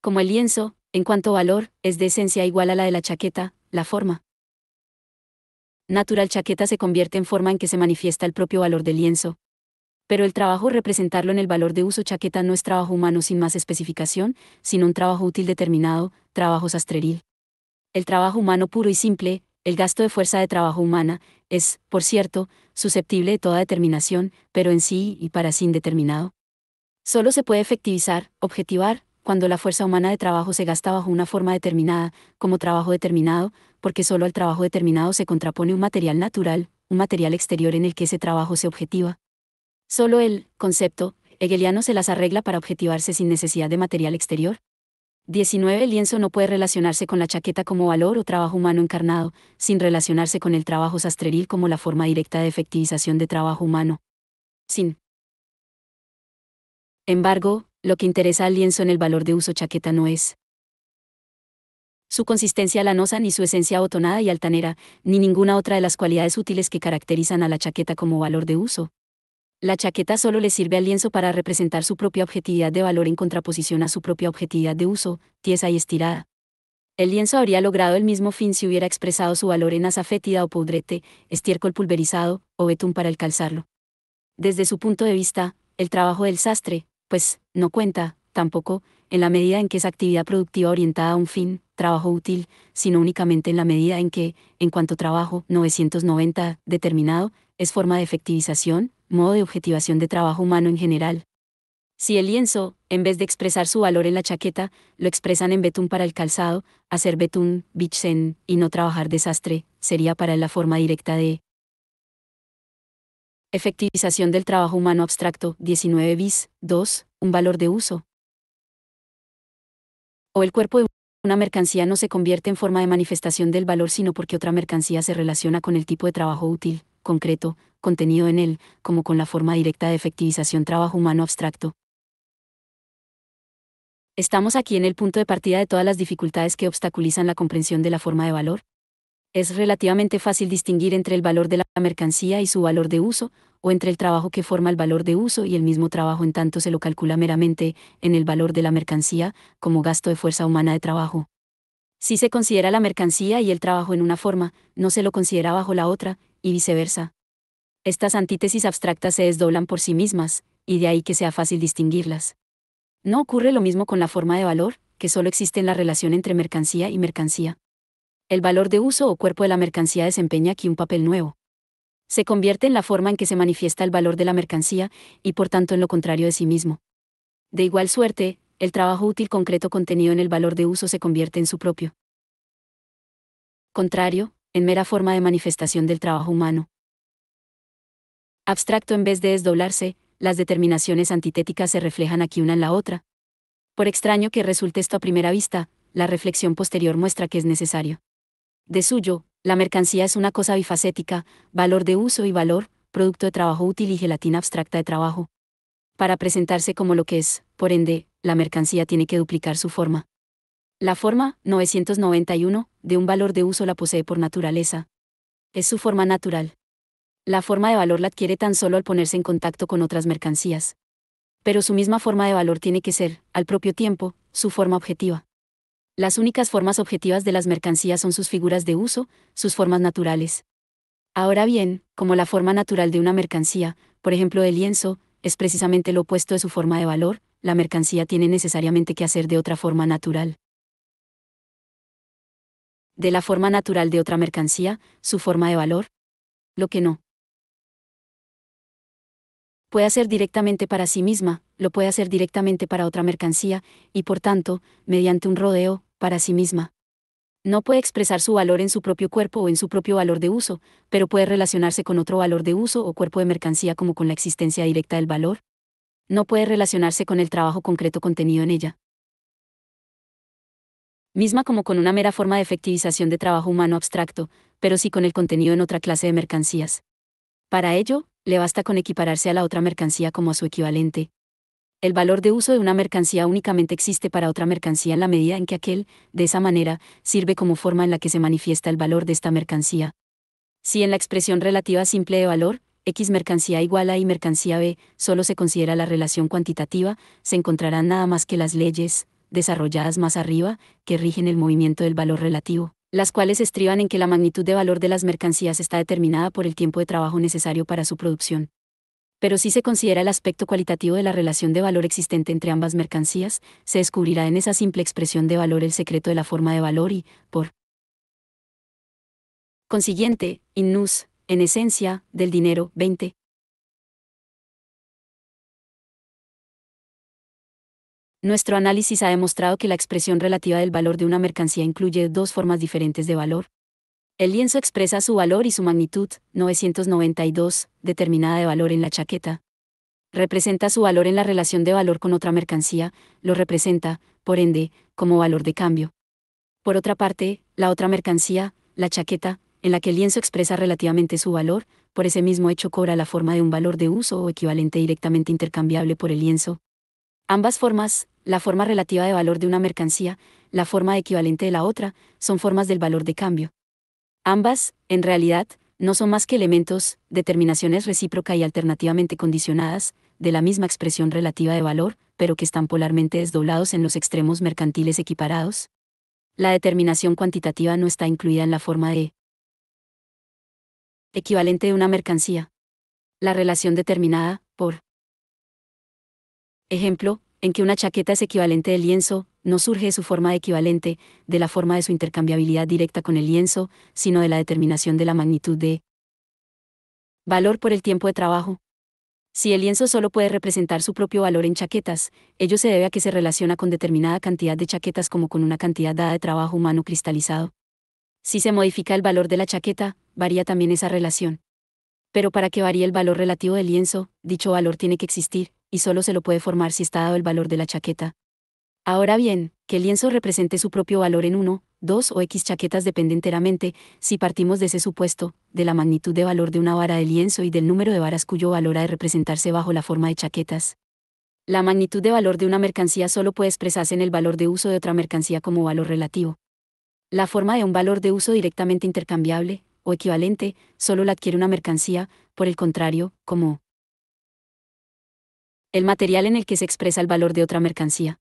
Como el lienzo, en cuanto valor, es de esencia igual a la de la chaqueta, la forma natural chaqueta se convierte en forma en que se manifiesta el propio valor del lienzo. Pero el trabajo representarlo en el valor de uso chaqueta no es trabajo humano sin más especificación, sino un trabajo útil determinado, trabajo sastreril. El trabajo humano puro y simple, el gasto de fuerza de trabajo humana, es, por cierto, susceptible de toda determinación, pero en sí y para sí indeterminado. Solo se puede efectivizar, objetivar, cuando la fuerza humana de trabajo se gasta bajo una forma determinada, como trabajo determinado, porque solo al trabajo determinado se contrapone un material natural, un material exterior en el que ese trabajo se objetiva. Solo el concepto hegeliano se las arregla para objetivarse sin necesidad de material exterior. 19 El lienzo no puede relacionarse con la chaqueta como valor o trabajo humano encarnado, sin relacionarse con el trabajo sastreril como la forma directa de efectivización de trabajo humano. Sin embargo, lo que interesa al lienzo en el valor de uso chaqueta no es su consistencia lanosa ni su esencia abotonada y altanera, ni ninguna otra de las cualidades útiles que caracterizan a la chaqueta como valor de uso. La chaqueta solo le sirve al lienzo para representar su propia objetividad de valor en contraposición a su propia objetividad de uso, tiesa y estirada. El lienzo habría logrado el mismo fin si hubiera expresado su valor en asa fétida o poudrete, estiércol pulverizado, o betún para el calzarlo. Desde su punto de vista, el trabajo del sastre, pues, no cuenta, tampoco, en la medida en que es actividad productiva orientada a un fin, trabajo útil, sino únicamente en la medida en que, en cuanto trabajo, 990, determinado, es forma de efectivización, modo de objetivación de trabajo humano en general. Si el lienzo, en vez de expresar su valor en la chaqueta, lo expresan en betún para el calzado, hacer betún, bichsen, y no trabajar de sastre, sería para él la forma directa de efectivización del trabajo humano abstracto. 19 bis, 2, un valor de uso. O el cuerpo de una mercancía no se convierte en forma de manifestación del valor sino porque otra mercancía se relaciona con el tipo de trabajo útil, concreto, contenido en él, como con la forma directa de efectivización trabajo humano abstracto. Estamos aquí en el punto de partida de todas las dificultades que obstaculizan la comprensión de la forma de valor. Es relativamente fácil distinguir entre el valor de la mercancía y su valor de uso, o entre el trabajo que forma el valor de uso y el mismo trabajo en tanto se lo calcula meramente, en el valor de la mercancía, como gasto de fuerza humana de trabajo. Si se considera la mercancía y el trabajo en una forma, no se lo considera bajo la otra, y viceversa. Estas antítesis abstractas se desdoblan por sí mismas, y de ahí que sea fácil distinguirlas. No ocurre lo mismo con la forma de valor, que solo existe en la relación entre mercancía y mercancía. El valor de uso o cuerpo de la mercancía desempeña aquí un papel nuevo. Se convierte en la forma en que se manifiesta el valor de la mercancía, y por tanto en lo contrario de sí mismo. De igual suerte, el trabajo útil concreto contenido en el valor de uso se convierte en su propio contrario, en mera forma de manifestación del trabajo humano. Abstracto en vez de desdoblarse, las determinaciones antitéticas se reflejan aquí una en la otra. Por extraño que resulte esto a primera vista, la reflexión posterior muestra que es necesario. De suyo, la mercancía es una cosa bifacética, valor de uso y valor, producto de trabajo útil y gelatina abstracta de trabajo. Para presentarse como lo que es, por ende, la mercancía tiene que duplicar su forma. La forma, 991, de un valor de uso la posee por naturaleza. Es su forma natural. La forma de valor la adquiere tan solo al ponerse en contacto con otras mercancías. Pero su misma forma de valor tiene que ser, al propio tiempo, su forma objetiva. Las únicas formas objetivas de las mercancías son sus figuras de uso, sus formas naturales. Ahora bien, como la forma natural de una mercancía, por ejemplo el lienzo, es precisamente lo opuesto de su forma de valor, la mercancía tiene necesariamente que hacer de otra forma natural. De la forma natural de otra mercancía, su forma de valor, lo que no puede hacer directamente para sí misma, lo puede hacer directamente para otra mercancía, y por tanto, mediante un rodeo, para sí misma. No puede expresar su valor en su propio cuerpo o en su propio valor de uso, pero puede relacionarse con otro valor de uso o cuerpo de mercancía como con la existencia directa del valor. No puede relacionarse con el trabajo concreto contenido en ella, misma como con una mera forma de efectivización de trabajo humano abstracto, pero sí con el contenido en otra clase de mercancías. Para ello, le basta con equipararse a la otra mercancía como a su equivalente. El valor de uso de una mercancía únicamente existe para otra mercancía en la medida en que aquel, de esa manera, sirve como forma en la que se manifiesta el valor de esta mercancía. Si en la expresión relativa simple de valor, X mercancía igual a Y mercancía B, solo se considera la relación cuantitativa, se encontrarán nada más que las leyes, desarrolladas más arriba, que rigen el movimiento del valor relativo, las cuales estriban en que la magnitud de valor de las mercancías está determinada por el tiempo de trabajo necesario para su producción. Pero si se considera el aspecto cualitativo de la relación de valor existente entre ambas mercancías, se descubrirá en esa simple expresión de valor el secreto de la forma de valor y, por consiguiente, in nus, en esencia, del dinero. 20. Nuestro análisis ha demostrado que la expresión relativa del valor de una mercancía incluye dos formas diferentes de valor. El lienzo expresa su valor y su magnitud, 992, determinada de valor en la chaqueta. Representa su valor en la relación de valor con otra mercancía, lo representa, por ende, como valor de cambio. Por otra parte, la otra mercancía, la chaqueta, en la que el lienzo expresa relativamente su valor, por ese mismo hecho cobra la forma de un valor de uso o equivalente directamente intercambiable por el lienzo. Ambas formas, la forma relativa de valor de una mercancía, la forma equivalente de la otra, son formas del valor de cambio. Ambas, en realidad, no son más que elementos, determinaciones recíproca y alternativamente condicionadas, de la misma expresión relativa de valor, pero que están polarmente desdoblados en los extremos mercantiles equiparados. La determinación cuantitativa no está incluida en la forma de equivalente de una mercancía. La relación determinada, por ejemplo, en que una chaqueta es equivalente del lienzo, no surge de su forma de equivalente, de la forma de su intercambiabilidad directa con el lienzo, sino de la determinación de la magnitud de valor por el tiempo de trabajo. Si el lienzo solo puede representar su propio valor en chaquetas, ello se debe a que se relaciona con determinada cantidad de chaquetas como con una cantidad dada de trabajo humano cristalizado. Si se modifica el valor de la chaqueta, varía también esa relación. Pero para que varíe el valor relativo del lienzo, dicho valor tiene que existir, y solo se lo puede formar si está dado el valor de la chaqueta. Ahora bien, que el lienzo represente su propio valor en 1, 2 o X chaquetas depende enteramente, si partimos de ese supuesto, de la magnitud de valor de una vara de lienzo y del número de varas cuyo valor ha de representarse bajo la forma de chaquetas. La magnitud de valor de una mercancía solo puede expresarse en el valor de uso de otra mercancía como valor relativo. La forma de un valor de uso directamente intercambiable, o equivalente, solo la adquiere una mercancía, por el contrario, como el material en el que se expresa el valor de otra mercancía.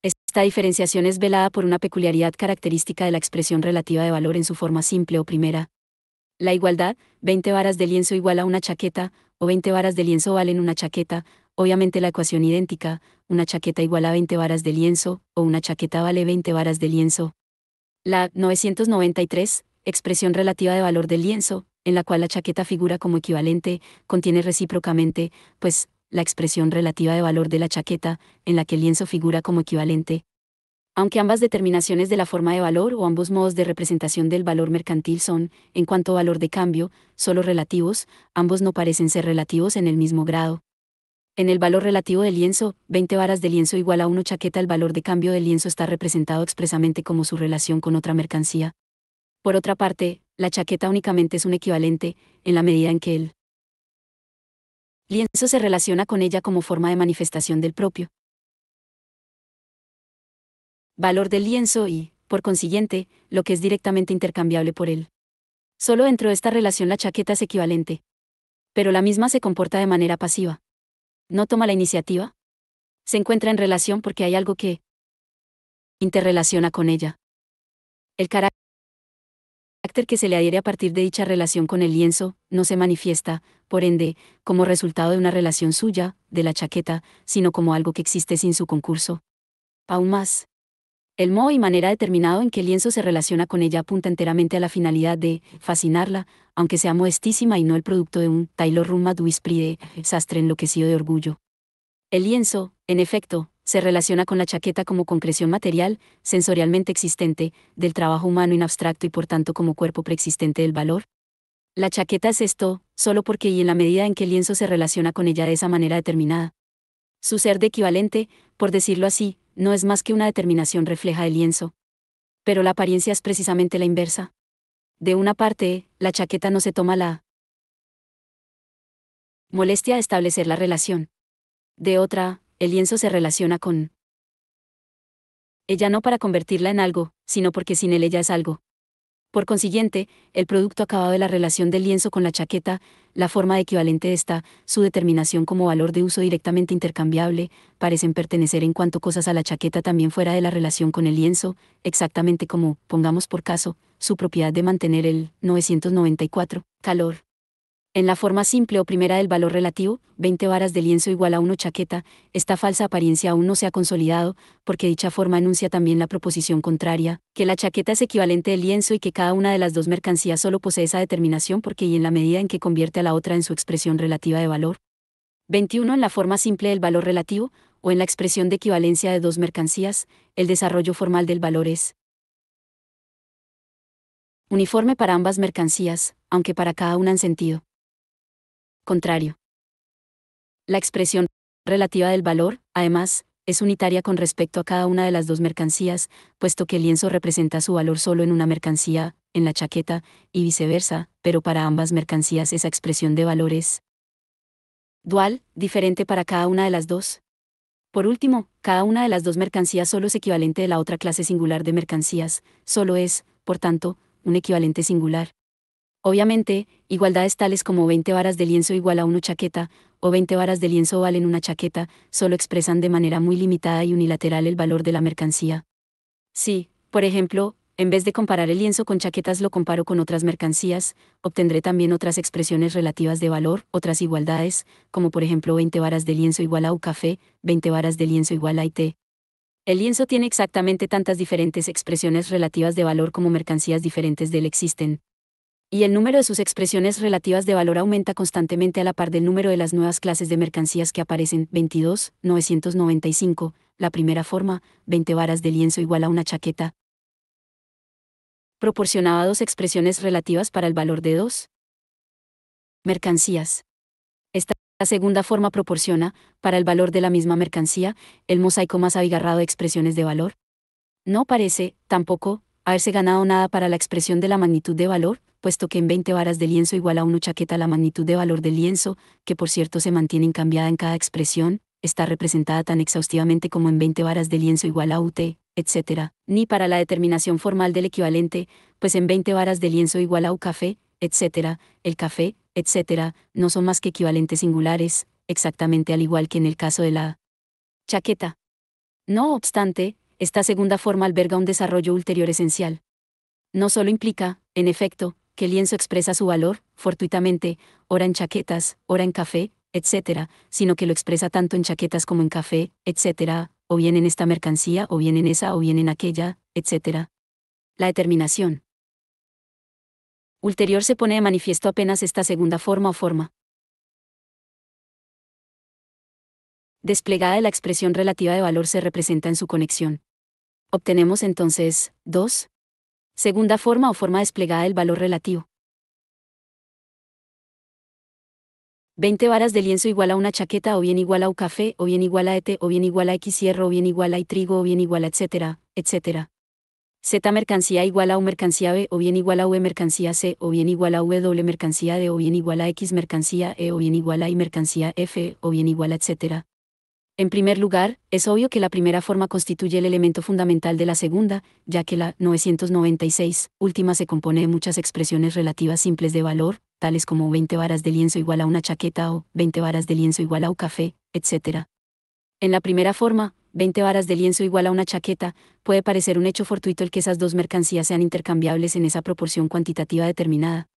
Esta diferenciación es velada por una peculiaridad característica de la expresión relativa de valor en su forma simple o primera. La igualdad, 20 varas de lienzo igual a una chaqueta, o 20 varas de lienzo valen una chaqueta, obviamente la ecuación idéntica, una chaqueta igual a 20 varas de lienzo, o una chaqueta vale 20 varas de lienzo. La 993, expresión relativa de valor del lienzo, en la cual la chaqueta figura como equivalente, contiene recíprocamente, pues, la expresión relativa de valor de la chaqueta, en la que el lienzo figura como equivalente. Aunque ambas determinaciones de la forma de valor o ambos modos de representación del valor mercantil son, en cuanto a valor de cambio, solo relativos, ambos no parecen ser relativos en el mismo grado. En el valor relativo del lienzo, 20 varas de lienzo igual a 1 chaqueta, el valor de cambio del lienzo está representado expresamente como su relación con otra mercancía. Por otra parte, la chaqueta únicamente es un equivalente, en la medida en que el lienzo se relaciona con ella como forma de manifestación del propio valor del lienzo y, por consiguiente, lo que es directamente intercambiable por él. Solo dentro de esta relación la chaqueta es equivalente. Pero la misma se comporta de manera pasiva. No toma la iniciativa. Se encuentra en relación porque hay algo que interrelaciona con ella. El carácter carácter que se le adhiere a partir de dicha relación con el lienzo, no se manifiesta, por ende, como resultado de una relación suya, de la chaqueta, sino como algo que existe sin su concurso. Aún más, el modo y manera determinado en que el lienzo se relaciona con ella apunta enteramente a la finalidad de fascinarla, aunque sea modestísima y no el producto de un Taylor Rumad Wispri de sastre enloquecido de orgullo. El lienzo, en efecto, se relaciona con la chaqueta como concreción material, sensorialmente existente, del trabajo humano in abstracto y por tanto como cuerpo preexistente del valor. La chaqueta es esto, solo porque y en la medida en que el lienzo se relaciona con ella de esa manera determinada. Su ser de equivalente, por decirlo así, no es más que una determinación refleja del lienzo. Pero la apariencia es precisamente la inversa. De una parte, la chaqueta no se toma la molestia de establecer la relación. De otra, el lienzo se relaciona con ella no para convertirla en algo, sino porque sin él ella es algo. Por consiguiente, el producto acabado de la relación del lienzo con la chaqueta, la forma equivalente de esta, su determinación como valor de uso directamente intercambiable, parecen pertenecer en cuanto cosas a la chaqueta también fuera de la relación con el lienzo, exactamente como, pongamos por caso, su propiedad de mantener el 994 calor. En la forma simple o primera del valor relativo, 20 varas de lienzo igual a 1 chaqueta, esta falsa apariencia aún no se ha consolidado, porque dicha forma enuncia también la proposición contraria, que la chaqueta es equivalente del lienzo y que cada una de las dos mercancías solo posee esa determinación porque y en la medida en que convierte a la otra en su expresión relativa de valor. 21. En la forma simple del valor relativo, o en la expresión de equivalencia de dos mercancías, el desarrollo formal del valor es uniforme para ambas mercancías, aunque para cada una en sentido contrario. La expresión relativa del valor, además, es unitaria con respecto a cada una de las dos mercancías, puesto que el lienzo representa su valor solo en una mercancía, en la chaqueta, y viceversa, pero para ambas mercancías esa expresión de valor es dual, diferente para cada una de las dos. Por último, cada una de las dos mercancías solo es equivalente de la otra clase singular de mercancías, solo es, por tanto, un equivalente singular. Obviamente, igualdades tales como 20 varas de lienzo igual a 1 chaqueta, o 20 varas de lienzo valen una chaqueta, solo expresan de manera muy limitada y unilateral el valor de la mercancía. Si, por ejemplo, en vez de comparar el lienzo con chaquetas lo comparo con otras mercancías, obtendré también otras expresiones relativas de valor, otras igualdades, como por ejemplo 20 varas de lienzo igual a un café, 20 varas de lienzo igual a té. El lienzo tiene exactamente tantas diferentes expresiones relativas de valor como mercancías diferentes de él existen. Y el número de sus expresiones relativas de valor aumenta constantemente a la par del número de las nuevas clases de mercancías que aparecen. 22, 995, la primera forma, 20 varas de lienzo igual a una chaqueta. Proporcionaba dos expresiones relativas para el valor de dos mercancías. Esta segunda forma proporciona, para el valor de la misma mercancía, el mosaico más abigarrado de expresiones de valor. No parece, tampoco, haberse ganado nada para la expresión de la magnitud de valor, puesto que en 20 varas de lienzo igual a 1 chaqueta la magnitud de valor del lienzo, que por cierto se mantiene incambiada en cada expresión, está representada tan exhaustivamente como en 20 varas de lienzo igual a UT, etc., ni para la determinación formal del equivalente, pues en 20 varas de lienzo igual a U café, etc., el café, etc., no son más que equivalentes singulares, exactamente al igual que en el caso de la chaqueta. No obstante, esta segunda forma alberga un desarrollo ulterior esencial. No solo implica, en efecto, que el lienzo expresa su valor, fortuitamente, ora en chaquetas, ora en café, etc., sino que lo expresa tanto en chaquetas como en café, etc., o bien en esta mercancía, o bien en esa, o bien en aquella, etc. La determinación ulterior se pone de manifiesto apenas esta segunda forma o forma desplegada de la expresión relativa de valor se representa en su conexión. Obtenemos entonces, 2. Segunda forma o forma desplegada del valor relativo. 20 varas de lienzo igual a una chaqueta o bien igual a un café o bien igual a ET o bien igual a X hierro o bien igual a Y trigo o bien igual a etcétera, etcétera. Z mercancía igual a U mercancía B o bien igual a V mercancía C o bien igual a W mercancía D o bien igual a X mercancía E o bien igual a Y mercancía F o bien igual a etcétera. En primer lugar, es obvio que la primera forma constituye el elemento fundamental de la segunda, ya que la 996 última se compone de muchas expresiones relativas simples de valor, tales como 20 varas de lienzo igual a una chaqueta o 20 varas de lienzo igual a un café, etc. En la primera forma, 20 varas de lienzo igual a una chaqueta, puede parecer un hecho fortuito el que esas dos mercancías sean intercambiables en esa proporción cuantitativa determinada.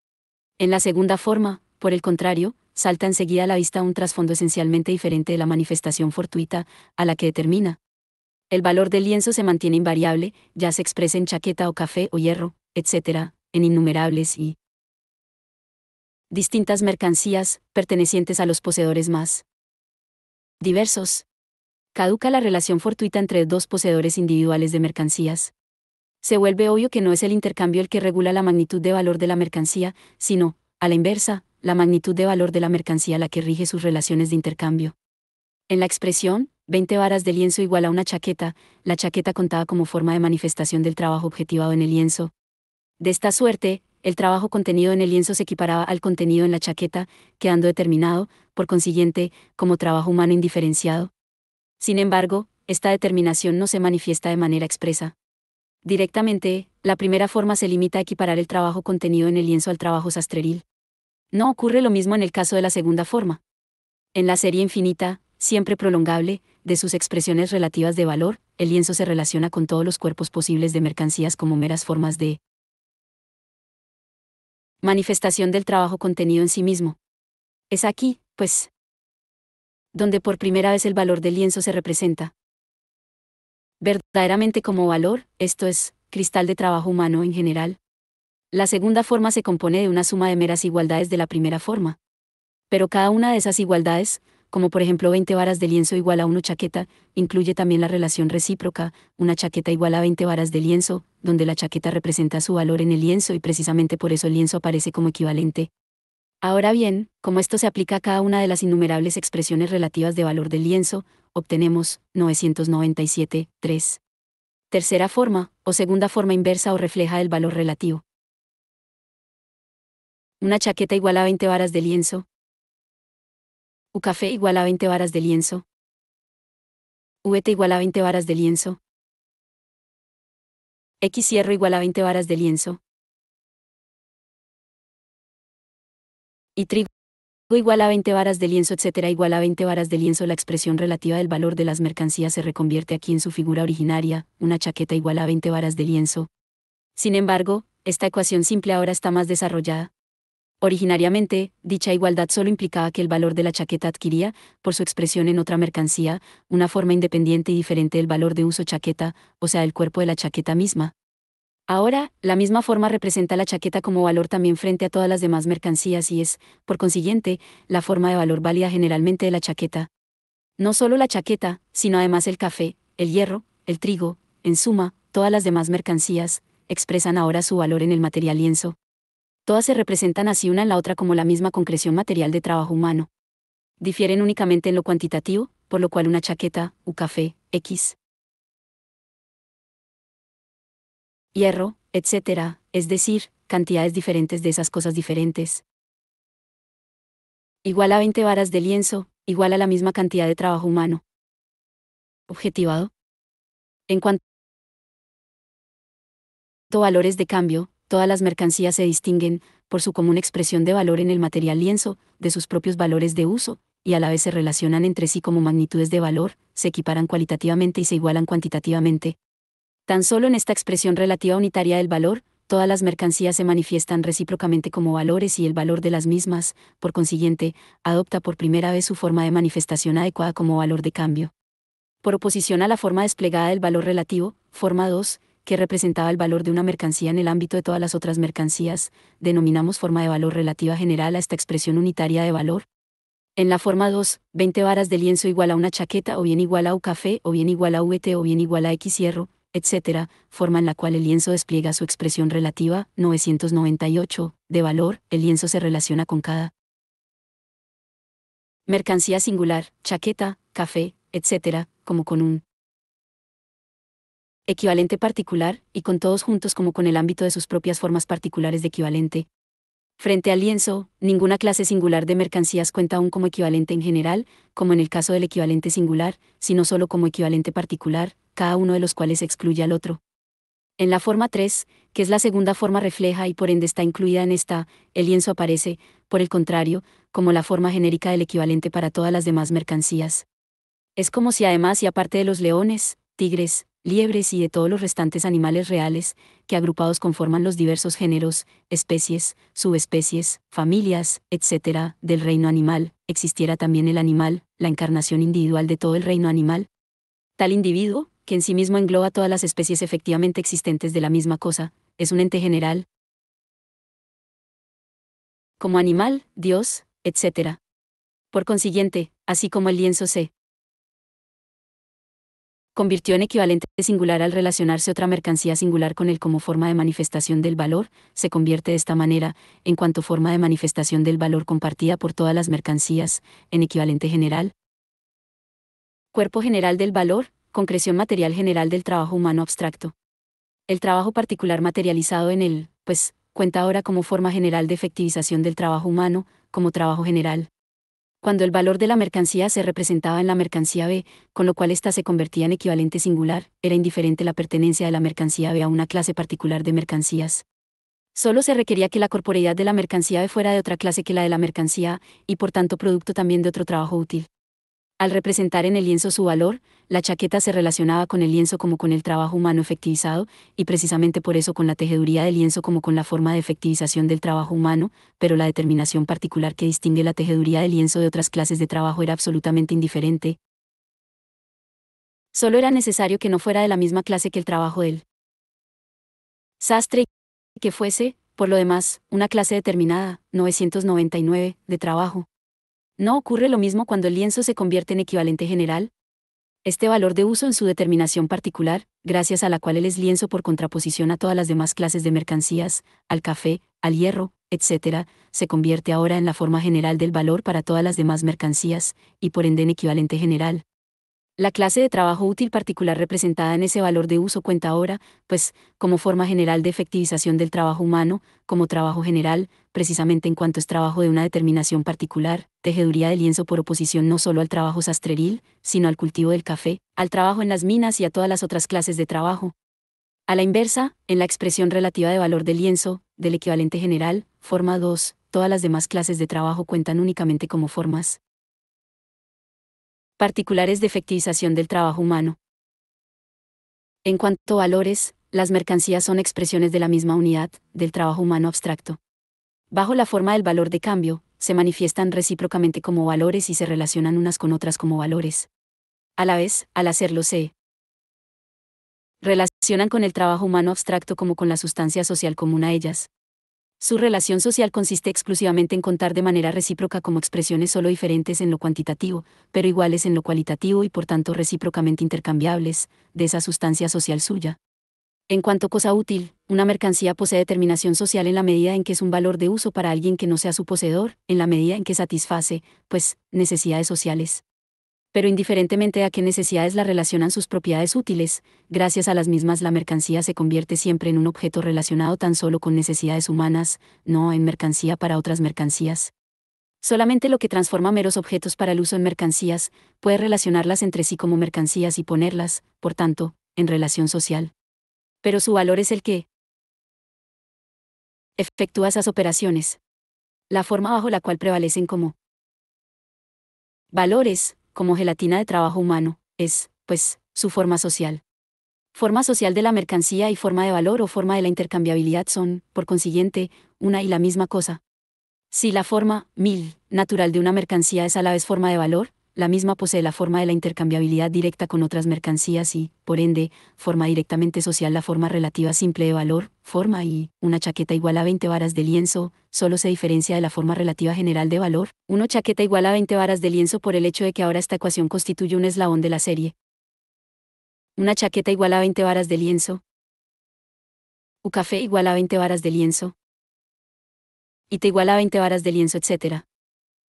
En la segunda forma, por el contrario, salta enseguida a la vista un trasfondo esencialmente diferente de la manifestación fortuita, a la que determina. El valor del lienzo se mantiene invariable, ya se exprese en chaqueta o café o hierro, etc., en innumerables y distintas mercancías, pertenecientes a los poseedores más diversos. Caduca la relación fortuita entre dos poseedores individuales de mercancías. Se vuelve obvio que no es el intercambio el que regula la magnitud de valor de la mercancía, sino, a la inversa, la magnitud de valor de la mercancía la que rige sus relaciones de intercambio. En la expresión, 20 varas de lienzo igual a una chaqueta, la chaqueta contaba como forma de manifestación del trabajo objetivado en el lienzo. De esta suerte, el trabajo contenido en el lienzo se equiparaba al contenido en la chaqueta, quedando determinado, por consiguiente, como trabajo humano indiferenciado. Sin embargo, esta determinación no se manifiesta de manera expresa. Directamente, la primera forma se limita a equiparar el trabajo contenido en el lienzo al trabajo sastreril. No ocurre lo mismo en el caso de la segunda forma. En la serie infinita, siempre prolongable, de sus expresiones relativas de valor, el lienzo se relaciona con todos los cuerpos posibles de mercancías como meras formas de manifestación del trabajo contenido en sí mismo. Es aquí, pues, donde por primera vez el valor del lienzo se representa verdaderamente como valor, esto es, cristal de trabajo humano en general. La segunda forma se compone de una suma de meras igualdades de la primera forma. Pero cada una de esas igualdades, como por ejemplo 20 varas de lienzo igual a una chaqueta, incluye también la relación recíproca, una chaqueta igual a 20 varas de lienzo, donde la chaqueta representa su valor en el lienzo y precisamente por eso el lienzo aparece como equivalente. Ahora bien, como esto se aplica a cada una de las innumerables expresiones relativas de valor del lienzo, obtenemos 997, 3. Tercera forma, o segunda forma inversa o refleja el valor relativo. Una chaqueta igual a 20 varas de lienzo. U café igual a 20 varas de lienzo. VT igual a 20 varas de lienzo. X hierro igual a 20 varas de lienzo. Y trigo igual a 20 varas de lienzo, etcétera, igual a 20 varas de lienzo. La expresión relativa del valor de las mercancías se reconvierte aquí en su figura originaria, una chaqueta igual a 20 varas de lienzo. Sin embargo, esta ecuación simple ahora está más desarrollada. Originariamente, dicha igualdad solo implicaba que el valor de la chaqueta adquiría, por su expresión en otra mercancía, una forma independiente y diferente del valor de uso chaqueta, o sea, el cuerpo de la chaqueta misma. Ahora, la misma forma representa la chaqueta como valor también frente a todas las demás mercancías y es, por consiguiente, la forma de valor válida generalmente de la chaqueta. No solo la chaqueta, sino además el café, el hierro, el trigo, en suma, todas las demás mercancías, expresan ahora su valor en el material lienzo. Todas se representan así una en la otra como la misma concreción material de trabajo humano. Difieren únicamente en lo cuantitativo, por lo cual una chaqueta, u café, X, hierro, etc., es decir, cantidades diferentes de esas cosas diferentes. Igual a 20 varas de lienzo, igual a la misma cantidad de trabajo humano. Objetivado. En cuanto a valores de cambio, todas las mercancías se distinguen, por su común expresión de valor en el material lienzo, de sus propios valores de uso, y a la vez se relacionan entre sí como magnitudes de valor, se equiparan cualitativamente y se igualan cuantitativamente. Tan solo en esta expresión relativa unitaria del valor, todas las mercancías se manifiestan recíprocamente como valores y el valor de las mismas, por consiguiente, adopta por primera vez su forma de manifestación adecuada como valor de cambio. Por oposición a la forma desplegada del valor relativo, forma 2, que representaba el valor de una mercancía en el ámbito de todas las otras mercancías, denominamos forma de valor relativa general a esta expresión unitaria de valor. En la forma 2, 20 varas de lienzo igual a una chaqueta o bien igual a un café o bien igual a VT o bien igual a X hierro, etc., forma en la cual el lienzo despliega su expresión relativa, 998, de valor, el lienzo se relaciona con cada mercancía singular, chaqueta, café, etc., como con un equivalente particular, y con todos juntos como con el ámbito de sus propias formas particulares de equivalente. Frente al lienzo, ninguna clase singular de mercancías cuenta aún como equivalente en general, como en el caso del equivalente singular, sino solo como equivalente particular, cada uno de los cuales excluye al otro. En la forma 3, que es la segunda forma refleja y por ende está incluida en esta, el lienzo aparece, por el contrario, como la forma genérica del equivalente para todas las demás mercancías. Es como si además y aparte de los leones, tigres, liebres y de todos los restantes animales reales, que agrupados conforman los diversos géneros, especies, subespecies, familias, etc., del reino animal, existiera también el animal, la encarnación individual de todo el reino animal. Tal individuo, que en sí mismo engloba todas las especies efectivamente existentes de la misma cosa, es un ente general. Como animal, Dios, etc. Por consiguiente, así como el lienzo se convirtió en equivalente singular al relacionarse otra mercancía singular con él como forma de manifestación del valor, se convierte de esta manera, en cuanto forma de manifestación del valor compartida por todas las mercancías, en equivalente general. Cuerpo general del valor, concreción material general del trabajo humano abstracto. El trabajo particular materializado en él, pues, cuenta ahora como forma general de efectivización del trabajo humano, como trabajo general. Cuando el valor de la mercancía se representaba en la mercancía B, con lo cual ésta se convertía en equivalente singular, era indiferente la pertenencia de la mercancía B a una clase particular de mercancías. Solo se requería que la corporeidad de la mercancía B fuera de otra clase que la de la mercancía A, y por tanto producto también de otro trabajo útil. Al representar en el lienzo su valor, la chaqueta se relacionaba con el lienzo como con el trabajo humano efectivizado, y precisamente por eso con la tejeduría del lienzo como con la forma de efectivización del trabajo humano, pero la determinación particular que distingue la tejeduría del lienzo de otras clases de trabajo era absolutamente indiferente. Solo era necesario que no fuera de la misma clase que el trabajo del sastre, y que fuese, por lo demás, una clase determinada, 999, de trabajo. ¿No ocurre lo mismo cuando el lienzo se convierte en equivalente general? Este valor de uso en su determinación particular, gracias a la cual él es lienzo por contraposición a todas las demás clases de mercancías, al café, al hierro, etc., se convierte ahora en la forma general del valor para todas las demás mercancías, y por ende en equivalente general. La clase de trabajo útil particular representada en ese valor de uso cuenta ahora, pues, como forma general de efectivización del trabajo humano, como trabajo general, precisamente en cuanto es trabajo de una determinación particular, tejeduría de lienzo por oposición no solo al trabajo sastreril, sino al cultivo del café, al trabajo en las minas y a todas las otras clases de trabajo. A la inversa, en la expresión relativa de valor del lienzo, del equivalente general, forma 2, todas las demás clases de trabajo cuentan únicamente como formas particulares de efectivización del trabajo humano. En cuanto a valores, las mercancías son expresiones de la misma unidad, del trabajo humano abstracto. Bajo la forma del valor de cambio, se manifiestan recíprocamente como valores y se relacionan unas con otras como valores. A la vez, al hacerlo se relacionan con el trabajo humano abstracto como con la sustancia social común a ellas. Su relación social consiste exclusivamente en contar de manera recíproca como expresiones solo diferentes en lo cuantitativo, pero iguales en lo cualitativo y por tanto recíprocamente intercambiables, de esa sustancia social suya. En cuanto cosa útil, una mercancía posee determinación social en la medida en que es un valor de uso para alguien que no sea su poseedor, en la medida en que satisface, pues, necesidades sociales. Pero indiferentemente a qué necesidades la relacionan sus propiedades útiles, gracias a las mismas la mercancía se convierte siempre en un objeto relacionado tan solo con necesidades humanas, no en mercancía para otras mercancías. Solamente lo que transforma meros objetos para el uso en mercancías, puede relacionarlas entre sí como mercancías y ponerlas, por tanto, en relación social. Pero su valor es el que efectúa esas operaciones. La forma bajo la cual prevalecen como valores, como gelatina de trabajo humano, es, pues, su forma social. Forma social de la mercancía y forma de valor o forma de la intercambiabilidad son, por consiguiente, una y la misma cosa. Si la forma, natural de una mercancía es a la vez forma de valor, la misma posee la forma de la intercambiabilidad directa con otras mercancías y, por ende, forma directamente social la forma relativa simple de valor, forma y, una chaqueta igual a 20 varas de lienzo, solo se diferencia de la forma relativa general de valor, una chaqueta igual a 20 varas de lienzo por el hecho de que ahora esta ecuación constituye un eslabón de la serie. Una chaqueta igual a 20 varas de lienzo. U café igual a 20 varas de lienzo. Y te igual a 20 varas de lienzo, etc.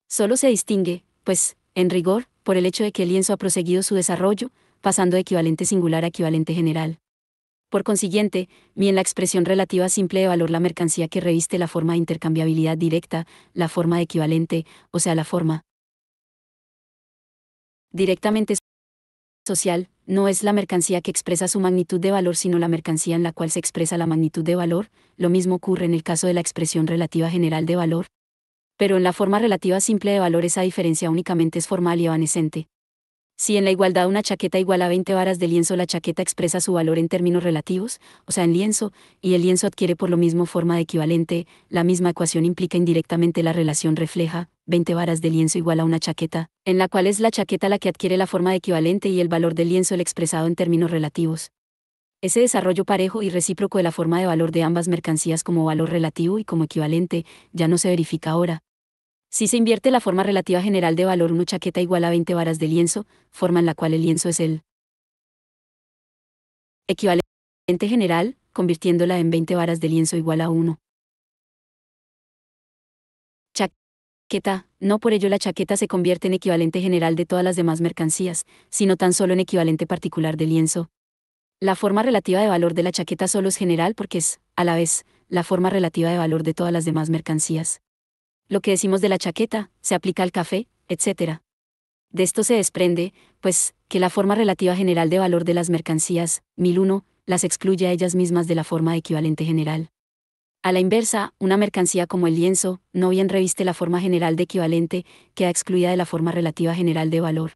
Solo se distingue, pues, en rigor, por el hecho de que el lienzo ha proseguido su desarrollo, pasando de equivalente singular a equivalente general. Por consiguiente, en la expresión relativa simple de valor la mercancía que reviste la forma de intercambiabilidad directa, la forma de equivalente, o sea la forma directamente social, no es la mercancía que expresa su magnitud de valor sino la mercancía en la cual se expresa la magnitud de valor, lo mismo ocurre en el caso de la expresión relativa general de valor. Pero en la forma relativa simple de valor esa diferencia únicamente es formal y evanescente. Si en la igualdad una chaqueta igual a 20 varas de lienzo, la chaqueta expresa su valor en términos relativos, o sea en lienzo, y el lienzo adquiere por lo mismo forma de equivalente, la misma ecuación implica indirectamente la relación refleja, 20 varas de lienzo igual a una chaqueta, en la cual es la chaqueta la que adquiere la forma de equivalente y el valor del lienzo el expresado en términos relativos. Ese desarrollo parejo y recíproco de la forma de valor de ambas mercancías como valor relativo y como equivalente, ya no se verifica ahora. Si se invierte la forma relativa general de valor, una chaqueta igual a 20 varas de lienzo, forma en la cual el lienzo es el equivalente general, convirtiéndola en 20 varas de lienzo igual a 1. Chaqueta, no por ello la chaqueta se convierte en equivalente general de todas las demás mercancías, sino tan solo en equivalente particular de lienzo. La forma relativa de valor de la chaqueta solo es general porque es, a la vez, la forma relativa de valor de todas las demás mercancías. Lo que decimos de la chaqueta, se aplica al café, etc. De esto se desprende, pues, que la forma relativa general de valor de las mercancías, 1001, las excluye a ellas mismas de la forma de equivalente general. A la inversa, una mercancía como el lienzo, no bien reviste la forma general de equivalente, queda excluida de la forma relativa general de valor.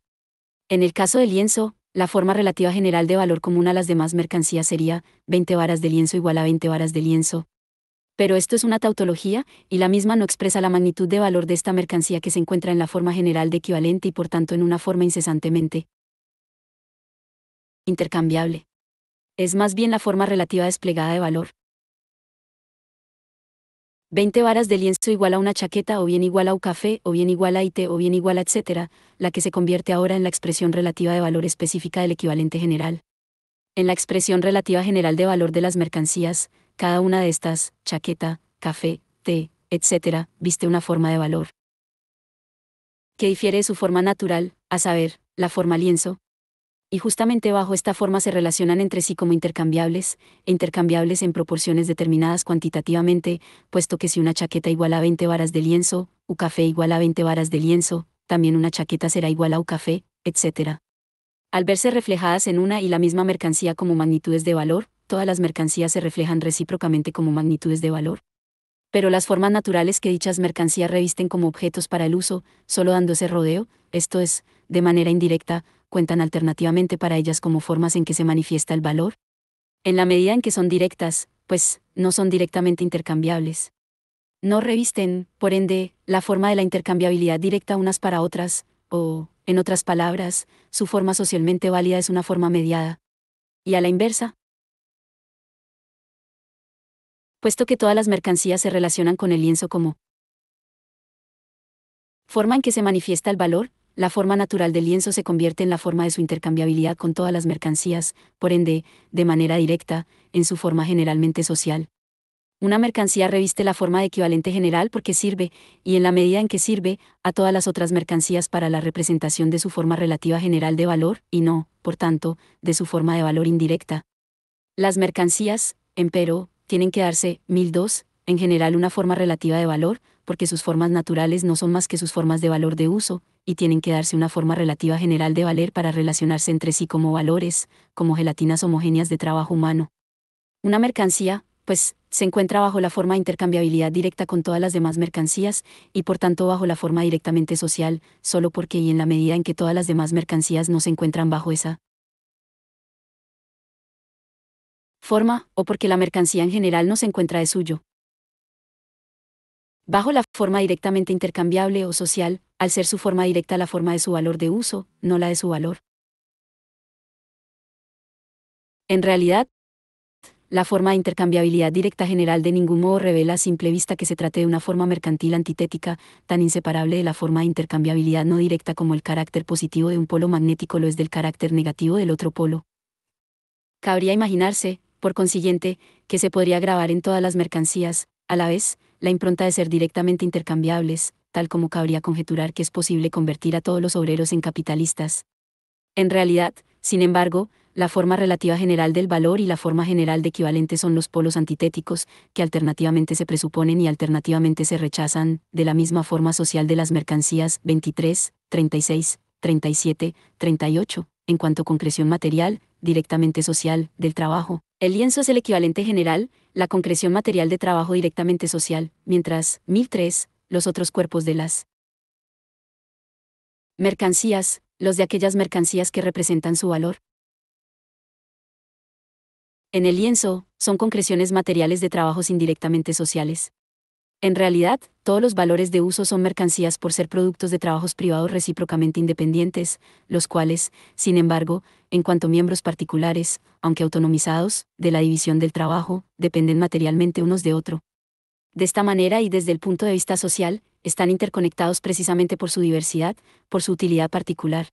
En el caso del lienzo, la forma relativa general de valor común a las demás mercancías sería 20 varas de lienzo igual a 20 varas de lienzo. Pero esto es una tautología, y la misma no expresa la magnitud de valor de esta mercancía que se encuentra en la forma general de equivalente y por tanto en una forma incesantemente intercambiable. Es más bien la forma relativa desplegada de valor. 20 varas de lienzo igual a una chaqueta o bien igual a un café o bien igual a IT o bien igual a etcétera, la que se convierte ahora en la expresión relativa de valor específica del equivalente general. En la expresión relativa general de valor de las mercancías, cada una de estas, chaqueta, café, té, etc., viste una forma de valor que difiere de su forma natural, a saber, la forma lienzo. Y justamente bajo esta forma se relacionan entre sí como intercambiables, e intercambiables en proporciones determinadas cuantitativamente, puesto que si una chaqueta igual a 20 varas de lienzo, un café igual a 20 varas de lienzo, también una chaqueta será igual a un café, etc. Al verse reflejadas en una y la misma mercancía como magnitudes de valor, todas las mercancías se reflejan recíprocamente como magnitudes de valor. Pero las formas naturales que dichas mercancías revisten como objetos para el uso, solo dando ese rodeo, esto es, de manera indirecta, cuentan alternativamente para ellas como formas en que se manifiesta el valor. En la medida en que son directas, pues, no son directamente intercambiables. No revisten, por ende, la forma de la intercambiabilidad directa unas para otras, o, en otras palabras, su forma socialmente válida es una forma mediada. Y a la inversa, puesto que todas las mercancías se relacionan con el lienzo como forma en que se manifiesta el valor, la forma natural del lienzo se convierte en la forma de su intercambiabilidad con todas las mercancías, por ende, de manera directa, en su forma generalmente social. Una mercancía reviste la forma de equivalente general porque sirve, y en la medida en que sirve, a todas las otras mercancías para la representación de su forma relativa general de valor, y no, por tanto, de su forma de valor indirecta. Las mercancías, empero, tienen que darse, 1002, en general una forma relativa de valor, porque sus formas naturales no son más que sus formas de valor de uso, y tienen que darse una forma relativa general de valer para relacionarse entre sí como valores, como gelatinas homogéneas de trabajo humano. Una mercancía, pues, se encuentra bajo la forma de intercambiabilidad directa con todas las demás mercancías, y por tanto bajo la forma directamente social, solo porque y en la medida en que todas las demás mercancías no se encuentran bajo esa forma, o porque la mercancía en general no se encuentra de suyo bajo la forma directamente intercambiable o social, al ser su forma directa la forma de su valor de uso, no la de su valor. En realidad, la forma de intercambiabilidad directa general de ningún modo revela a simple vista que se trate de una forma mercantil antitética, tan inseparable de la forma de intercambiabilidad no directa como el carácter positivo de un polo magnético lo es del carácter negativo del otro polo. Cabría imaginarse, por consiguiente, que se podría grabar en todas las mercancías, a la vez, la impronta de ser directamente intercambiables, tal como cabría conjeturar que es posible convertir a todos los obreros en capitalistas. En realidad, sin embargo, la forma relativa general del valor y la forma general de equivalente son los polos antitéticos, que alternativamente se presuponen y alternativamente se rechazan, de la misma forma social de las mercancías 23, 36, 37, 38, en cuanto a concreción material, directamente social, del trabajo. El lienzo es el equivalente general, la concreción material de trabajo directamente social, mientras, 1003, los otros cuerpos de las mercancías, los de aquellas mercancías que representan su valor. En el lienzo, son concreciones materiales de trabajos indirectamente sociales. En realidad, todos los valores de uso son mercancías por ser productos de trabajos privados recíprocamente independientes, los cuales, sin embargo, en cuanto miembros particulares, aunque autonomizados, de la división del trabajo, dependen materialmente unos de otro. De esta manera y desde el punto de vista social, están interconectados precisamente por su diversidad, por su utilidad particular.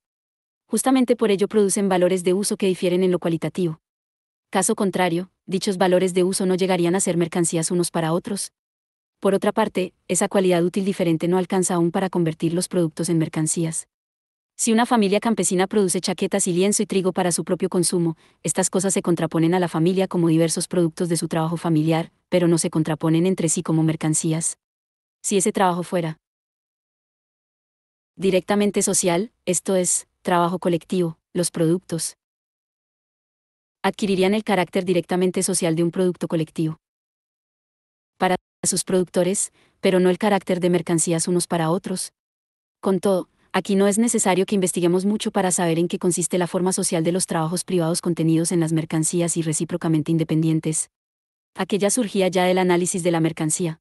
Justamente por ello producen valores de uso que difieren en lo cualitativo. Caso contrario, dichos valores de uso no llegarían a ser mercancías unos para otros. Por otra parte, esa cualidad útil diferente no alcanza aún para convertir los productos en mercancías. Si una familia campesina produce chaquetas y lienzo y trigo para su propio consumo, estas cosas se contraponen a la familia como diversos productos de su trabajo familiar, pero no se contraponen entre sí como mercancías. Si ese trabajo fuera directamente social, esto es, trabajo colectivo, los productos adquirirían el carácter directamente social de un producto colectivo para sus productores, pero no el carácter de mercancías unos para otros. Con todo, aquí no es necesario que investiguemos mucho para saber en qué consiste la forma social de los trabajos privados contenidos en las mercancías y recíprocamente independientes. Aquella surgía ya del análisis de la mercancía.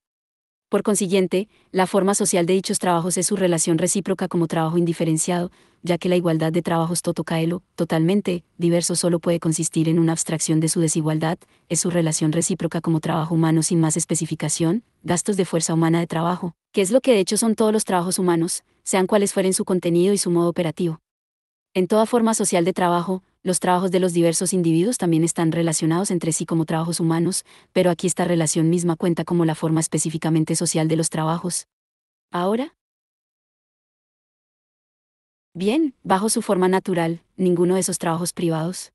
Por consiguiente, la forma social de dichos trabajos es su relación recíproca como trabajo indiferenciado, ya que la igualdad de trabajos totocaelo, totalmente, diverso solo puede consistir en una abstracción de su desigualdad, es su relación recíproca como trabajo humano sin más especificación, gastos de fuerza humana de trabajo, que es lo que de hecho son todos los trabajos humanos, sean cuales fueren su contenido y su modo operativo. En toda forma social de trabajo, los trabajos de los diversos individuos también están relacionados entre sí como trabajos humanos, pero aquí esta relación misma cuenta como la forma específicamente social de los trabajos. Ahora, bien, bajo su forma natural, ninguno de esos trabajos privados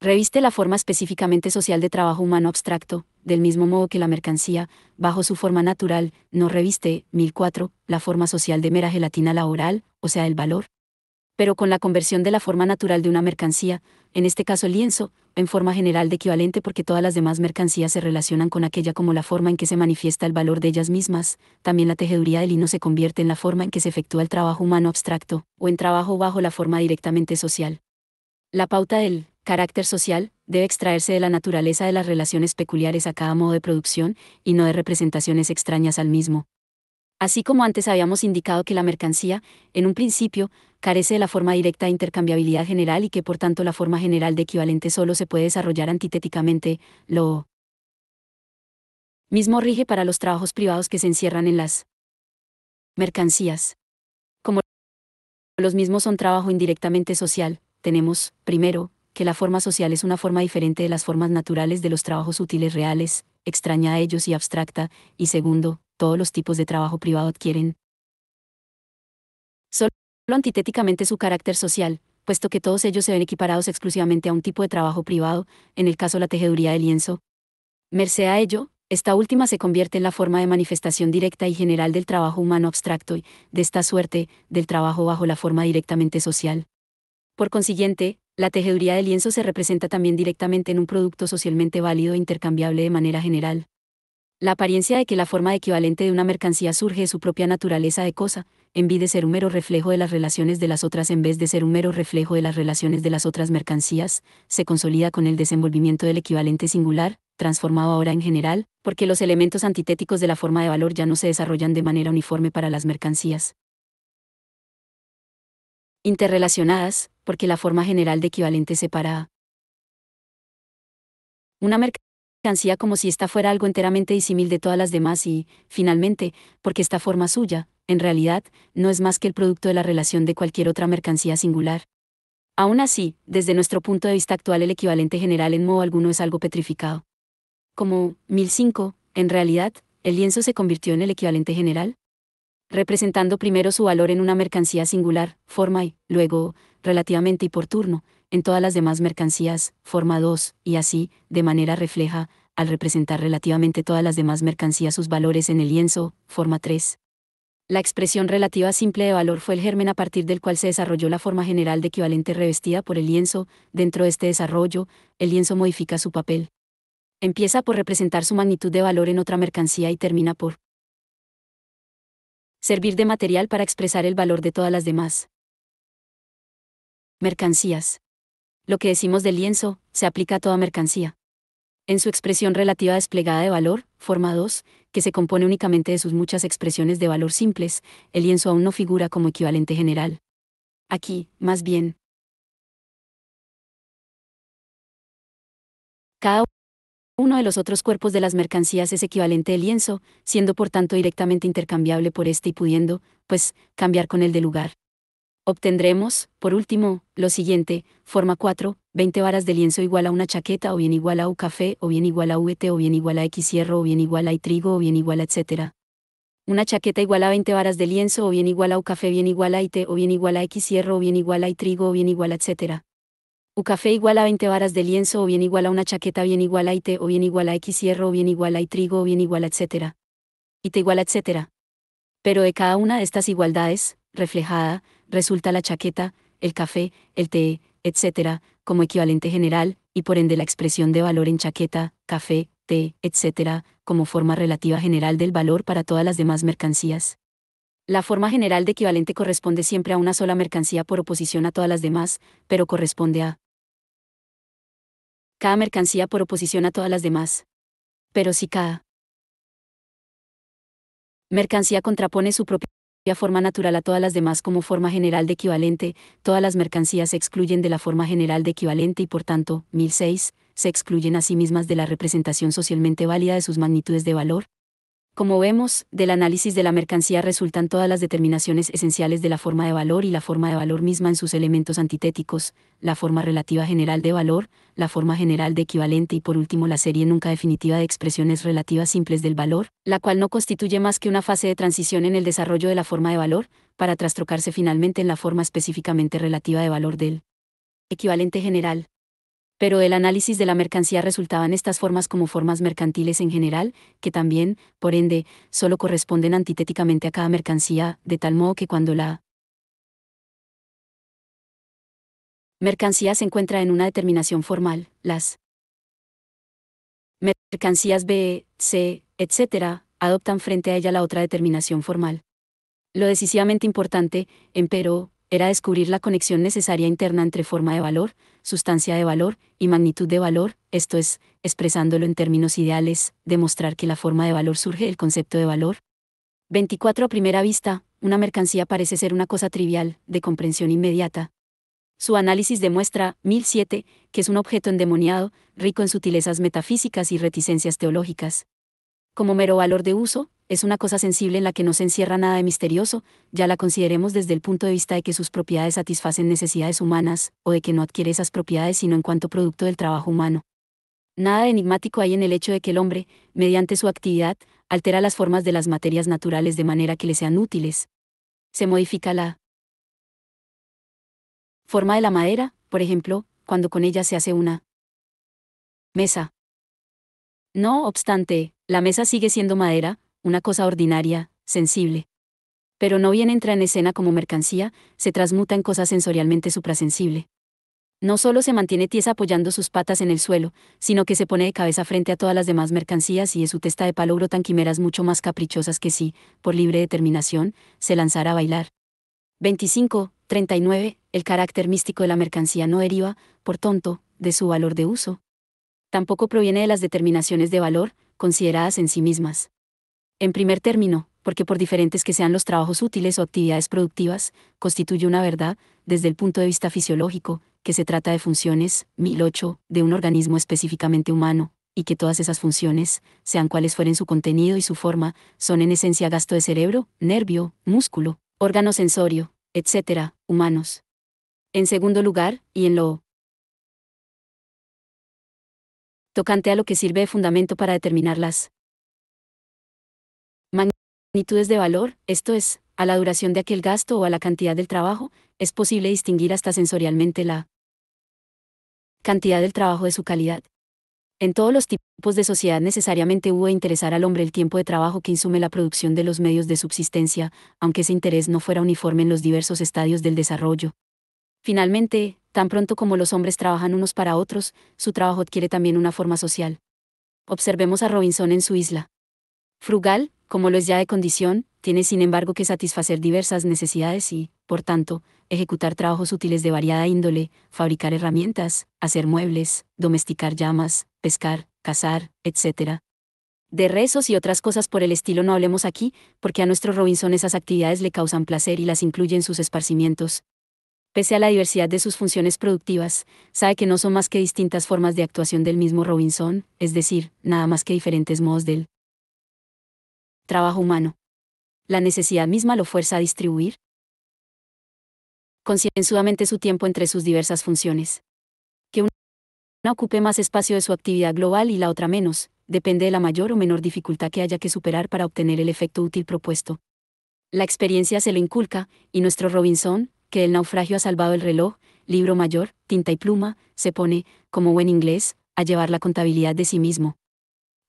reviste la forma específicamente social de trabajo humano abstracto, del mismo modo que la mercancía, bajo su forma natural, no reviste, 1004, la forma social de mera gelatina laboral, o sea, el valor. Pero con la conversión de la forma natural de una mercancía, en este caso el lienzo, en forma general de equivalente porque todas las demás mercancías se relacionan con aquella como la forma en que se manifiesta el valor de ellas mismas, también la tejeduría del lino se convierte en la forma en que se efectúa el trabajo humano abstracto, o en trabajo bajo la forma directamente social. La pauta del carácter social debe extraerse de la naturaleza de las relaciones peculiares a cada modo de producción, y no de representaciones extrañas al mismo. Así como antes habíamos indicado que la mercancía, en un principio, carece de la forma directa de intercambiabilidad general y que por tanto la forma general de equivalente solo se puede desarrollar antitéticamente, lo mismo rige para los trabajos privados que se encierran en las mercancías. Como los mismos son trabajo indirectamente social, tenemos, primero, que la forma social es una forma diferente de las formas naturales de los trabajos útiles reales, extraña a ellos y abstracta, y segundo, todos los tipos de trabajo privado adquieren solo antitéticamente su carácter social, puesto que todos ellos se ven equiparados exclusivamente a un tipo de trabajo privado, en el caso la tejeduría de lienzo. Merced a ello, esta última se convierte en la forma de manifestación directa y general del trabajo humano abstracto y, de esta suerte, del trabajo bajo la forma directamente social. Por consiguiente, la tejeduría de lienzo se representa también directamente en un producto socialmente válido e intercambiable de manera general. La apariencia de que la forma equivalente de una mercancía surge de su propia naturaleza de cosa, en vez de ser un mero reflejo de las relaciones de las otras en vez de ser un mero reflejo de las relaciones de las otras mercancías, se consolida con el desenvolvimiento del equivalente singular, transformado ahora en general, porque los elementos antitéticos de la forma de valor ya no se desarrollan de manera uniforme para las mercancías interrelacionadas, porque la forma general de equivalente separa una mercancía como si ésta fuera algo enteramente disímil de todas las demás y, finalmente, porque esta forma suya, en realidad, no es más que el producto de la relación de cualquier otra mercancía singular. Aún así, desde nuestro punto de vista actual el equivalente general en modo alguno es algo petrificado. Como 1005, en realidad, el lienzo se convirtió en el equivalente general, representando primero su valor en una mercancía singular, forma y, luego, relativamente y por turno, en todas las demás mercancías, forma 2, y así, de manera refleja, al representar relativamente todas las demás mercancías sus valores en el lienzo, forma 3. La expresión relativa simple de valor fue el germen a partir del cual se desarrolló la forma general de equivalente revestida por el lienzo. Dentro de este desarrollo, el lienzo modifica su papel. Empieza por representar su magnitud de valor en otra mercancía y termina por Servir de material para expresar el valor de todas las demás. Mercancías. Lo que decimos del lienzo, se aplica a toda mercancía. En su expresión relativa desplegada de valor, forma 2, que se compone únicamente de sus muchas expresiones de valor simples, el lienzo aún no figura como equivalente general. Aquí, más bien, cada uno de los otros cuerpos de las mercancías es equivalente del lienzo, siendo por tanto directamente intercambiable por este y pudiendo, pues, cambiar con el de lugar. Obtendremos, por último, lo siguiente, forma 4, 20 varas de lienzo igual a una chaqueta o bien igual a U café o bien igual a VT o bien igual a X hierro o bien igual a Y trigo o bien igual a etc. Una chaqueta igual a 20 varas de lienzo o bien igual a U café bien igual a IT o bien igual a X hierro o bien igual a Y trigo o bien igual a etc. U café igual a 20 varas de lienzo o bien igual a una chaqueta bien igual a IT o bien igual a X hierro o bien igual a Y trigo o bien igual a etc. IT igual a etc. Pero de cada una de estas igualdades, reflejada, resulta la chaqueta, el café, el té, etc., como equivalente general, y por ende la expresión de valor en chaqueta, café, té, etc., como forma relativa general del valor para todas las demás mercancías. La forma general de equivalente corresponde siempre a una sola mercancía por oposición a todas las demás, pero corresponde a cada mercancía por oposición a todas las demás. Pero si cada mercancía contrapone su propia forma natural a todas las demás como forma general de equivalente, todas las mercancías se excluyen de la forma general de equivalente y por tanto, 1006, se excluyen a sí mismas de la representación socialmente válida de sus magnitudes de valor. Como vemos, del análisis de la mercancía resultan todas las determinaciones esenciales de la forma de valor y la forma de valor misma en sus elementos antitéticos, la forma relativa general de valor, la forma general de equivalente y por último la serie nunca definitiva de expresiones relativas simples del valor, la cual no constituye más que una fase de transición en el desarrollo de la forma de valor, para trastrocarse finalmente en la forma específicamente relativa de valor del equivalente general. Pero del análisis de la mercancía resultaban estas formas como formas mercantiles en general, que también, por ende, solo corresponden antitéticamente a cada mercancía, de tal modo que cuando la mercancía se encuentra en una determinación formal, las mercancías B, C, etc., adoptan frente a ella la otra determinación formal. Lo decisivamente importante, empero, era descubrir la conexión necesaria interna entre forma de valor, sustancia de valor y magnitud de valor, esto es, expresándolo en términos ideales, demostrar que la forma de valor surge del concepto de valor. 24 a primera vista, una mercancía parece ser una cosa trivial, de comprensión inmediata. Su análisis demuestra, 1007, que es un objeto endemoniado, rico en sutilezas metafísicas y reticencias teológicas. Como mero valor de uso, es una cosa sensible en la que no se encierra nada de misterioso, ya la consideremos desde el punto de vista de que sus propiedades satisfacen necesidades humanas, o de que no adquiere esas propiedades sino en cuanto producto del trabajo humano. Nada de enigmático hay en el hecho de que el hombre, mediante su actividad, altera las formas de las materias naturales de manera que le sean útiles. Se modifica la forma de la madera, por ejemplo, cuando con ella se hace una mesa. No obstante, la mesa sigue siendo madera, una cosa ordinaria, sensible. Pero no bien entra en escena como mercancía, se transmuta en cosa sensorialmente suprasensible. No solo se mantiene tiesa apoyando sus patas en el suelo, sino que se pone de cabeza frente a todas las demás mercancías y de su testa de palo brotan quimeras mucho más caprichosas que si, por libre determinación, se lanzara a bailar. 25, 39. El carácter místico de la mercancía no deriva, por tonto, de su valor de uso. Tampoco proviene de las determinaciones de valor, consideradas en sí mismas. En primer término, porque por diferentes que sean los trabajos útiles o actividades productivas, constituye una verdad, desde el punto de vista fisiológico, que se trata de funciones, 1008, de un organismo específicamente humano, y que todas esas funciones, sean cuales fueren su contenido y su forma, son en esencia gasto de cerebro, nervio, músculo, órgano sensorio, etc., humanos. En segundo lugar, y en lo tocante a lo que sirve de fundamento para determinar las magnitudes de valor, esto es, a la duración de aquel gasto o a la cantidad del trabajo, es posible distinguir hasta sensorialmente la cantidad del trabajo de su calidad. En todos los tipos de sociedad necesariamente hubo de interesar al hombre el tiempo de trabajo que insume la producción de los medios de subsistencia, aunque ese interés no fuera uniforme en los diversos estadios del desarrollo. Finalmente, tan pronto como los hombres trabajan unos para otros, su trabajo adquiere también una forma social. Observemos a Robinson en su isla. Frugal, como lo es ya de condición, tiene sin embargo que satisfacer diversas necesidades y, por tanto, ejecutar trabajos útiles de variada índole, fabricar herramientas, hacer muebles, domesticar llamas, pescar, cazar, etc. De rezos y otras cosas por el estilo no hablemos aquí, porque a nuestro Robinson esas actividades le causan placer y las incluye en sus esparcimientos. Pese a la diversidad de sus funciones productivas, sabe que no son más que distintas formas de actuación del mismo Robinson, es decir, nada más que diferentes modos del trabajo humano. La necesidad misma lo fuerza a distribuir concienzudamente su tiempo entre sus diversas funciones. Que una ocupe más espacio de su actividad global y la otra menos, depende de la mayor o menor dificultad que haya que superar para obtener el efecto útil propuesto. La experiencia se lo inculca, y nuestro Robinson, que del naufragio ha salvado el reloj, libro mayor, tinta y pluma, se pone, como buen inglés, a llevar la contabilidad de sí mismo.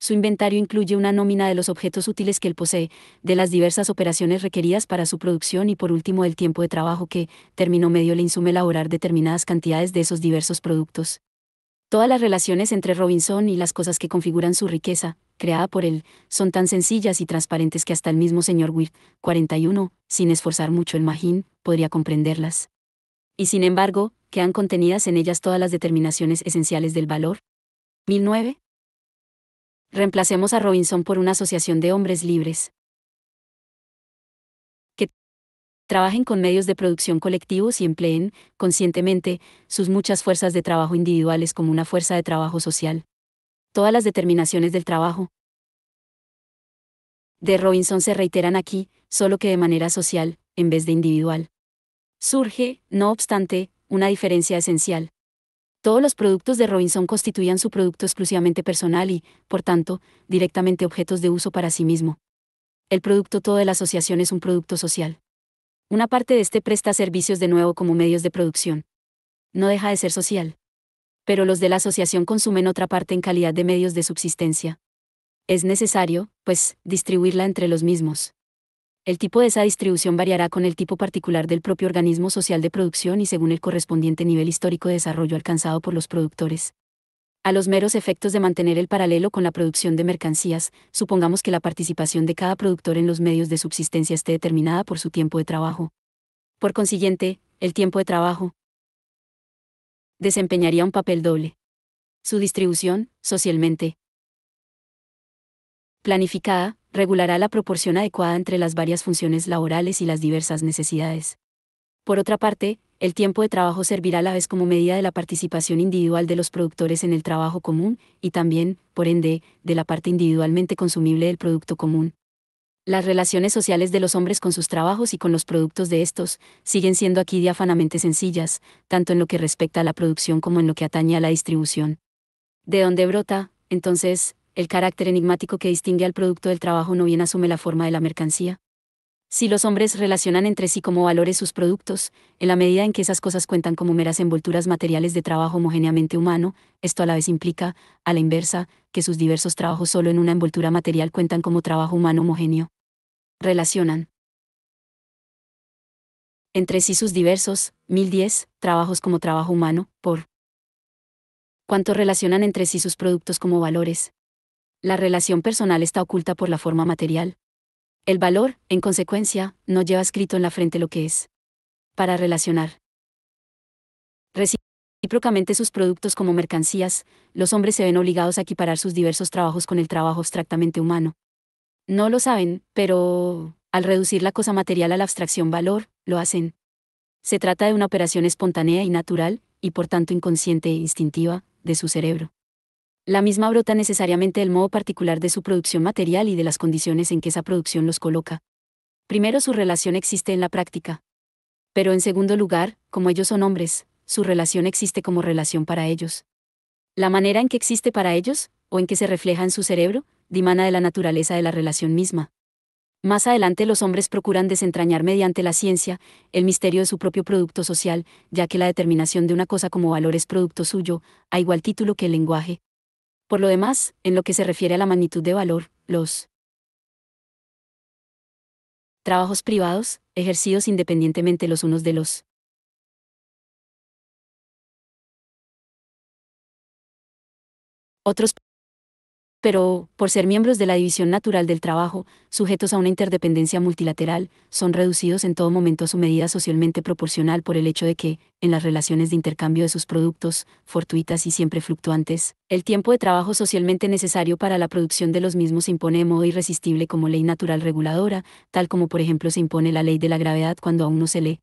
Su inventario incluye una nómina de los objetos útiles que él posee, de las diversas operaciones requeridas para su producción y por último del tiempo de trabajo que, término medio, le insume elaborar determinadas cantidades de esos diversos productos. Todas las relaciones entre Robinson y las cosas que configuran su riqueza, creada por él, son tan sencillas y transparentes que hasta el mismo señor Wirt, 41, sin esforzar mucho el magín, podría comprenderlas. Y sin embargo, quedan contenidas en ellas todas las determinaciones esenciales del valor. 1009. Reemplacemos a Robinson por una asociación de hombres libres que trabajen con medios de producción colectivos y empleen, conscientemente, sus muchas fuerzas de trabajo individuales como una fuerza de trabajo social. Todas las determinaciones del trabajo de Robinson se reiteran aquí, solo que de manera social, en vez de individual. Surge, no obstante, una diferencia esencial. Todos los productos de Robinson constituían su producto exclusivamente personal y, por tanto, directamente objetos de uso para sí mismo. El producto todo de la asociación es un producto social. Una parte de este presta servicios de nuevo como medios de producción. No deja de ser social. Pero los de la asociación consumen otra parte en calidad de medios de subsistencia. Es necesario, pues, distribuirla entre los mismos. El tipo de esa distribución variará con el tipo particular del propio organismo social de producción y según el correspondiente nivel histórico de desarrollo alcanzado por los productores. A los meros efectos de mantener el paralelo con la producción de mercancías, supongamos que la participación de cada productor en los medios de subsistencia esté determinada por su tiempo de trabajo. Por consiguiente, el tiempo de trabajo desempeñaría un papel doble. Su distribución, socialmente planificada, regulará la proporción adecuada entre las varias funciones laborales y las diversas necesidades. Por otra parte, el tiempo de trabajo servirá a la vez como medida de la participación individual de los productores en el trabajo común, y también, por ende, de la parte individualmente consumible del producto común. Las relaciones sociales de los hombres con sus trabajos y con los productos de estos, siguen siendo aquí diáfanamente sencillas, tanto en lo que respecta a la producción como en lo que atañe a la distribución. ¿De dónde brota, entonces, el carácter enigmático que distingue al producto del trabajo no bien asume la forma de la mercancía? Si los hombres relacionan entre sí como valores sus productos, en la medida en que esas cosas cuentan como meras envolturas materiales de trabajo homogéneamente humano, esto a la vez implica, a la inversa, que sus diversos trabajos solo en una envoltura material cuentan como trabajo humano homogéneo. Relacionan entre sí sus diversos, 1010, trabajos como trabajo humano, por cuanto relacionan entre sí sus productos como valores. La relación personal está oculta por la forma material. El valor, en consecuencia, no lleva escrito en la frente lo que es. Para relacionar recíprocamente sus productos como mercancías, los hombres se ven obligados a equiparar sus diversos trabajos con el trabajo abstractamente humano. No lo saben, pero, al reducir la cosa material a la abstracción valor, lo hacen. Se trata de una operación espontánea y natural, y por tanto inconsciente e instintiva, de su cerebro. La misma brota necesariamente del modo particular de su producción material y de las condiciones en que esa producción los coloca. Primero, su relación existe en la práctica. Pero en segundo lugar, como ellos son hombres, su relación existe como relación para ellos. La manera en que existe para ellos, o en que se refleja en su cerebro, dimana de la naturaleza de la relación misma. Más adelante los hombres procuran desentrañar mediante la ciencia el misterio de su propio producto social, ya que la determinación de una cosa como valor es producto suyo, a igual título que el lenguaje. Por lo demás, en lo que se refiere a la magnitud de valor, los trabajos privados, ejercidos independientemente los unos de los otros Pero, por ser miembros de la división natural del trabajo, sujetos a una interdependencia multilateral, son reducidos en todo momento a su medida socialmente proporcional por el hecho de que, en las relaciones de intercambio de sus productos, fortuitas y siempre fluctuantes, el tiempo de trabajo socialmente necesario para la producción de los mismos se impone de modo irresistible como ley natural reguladora, tal como por ejemplo se impone la ley de la gravedad cuando a uno se le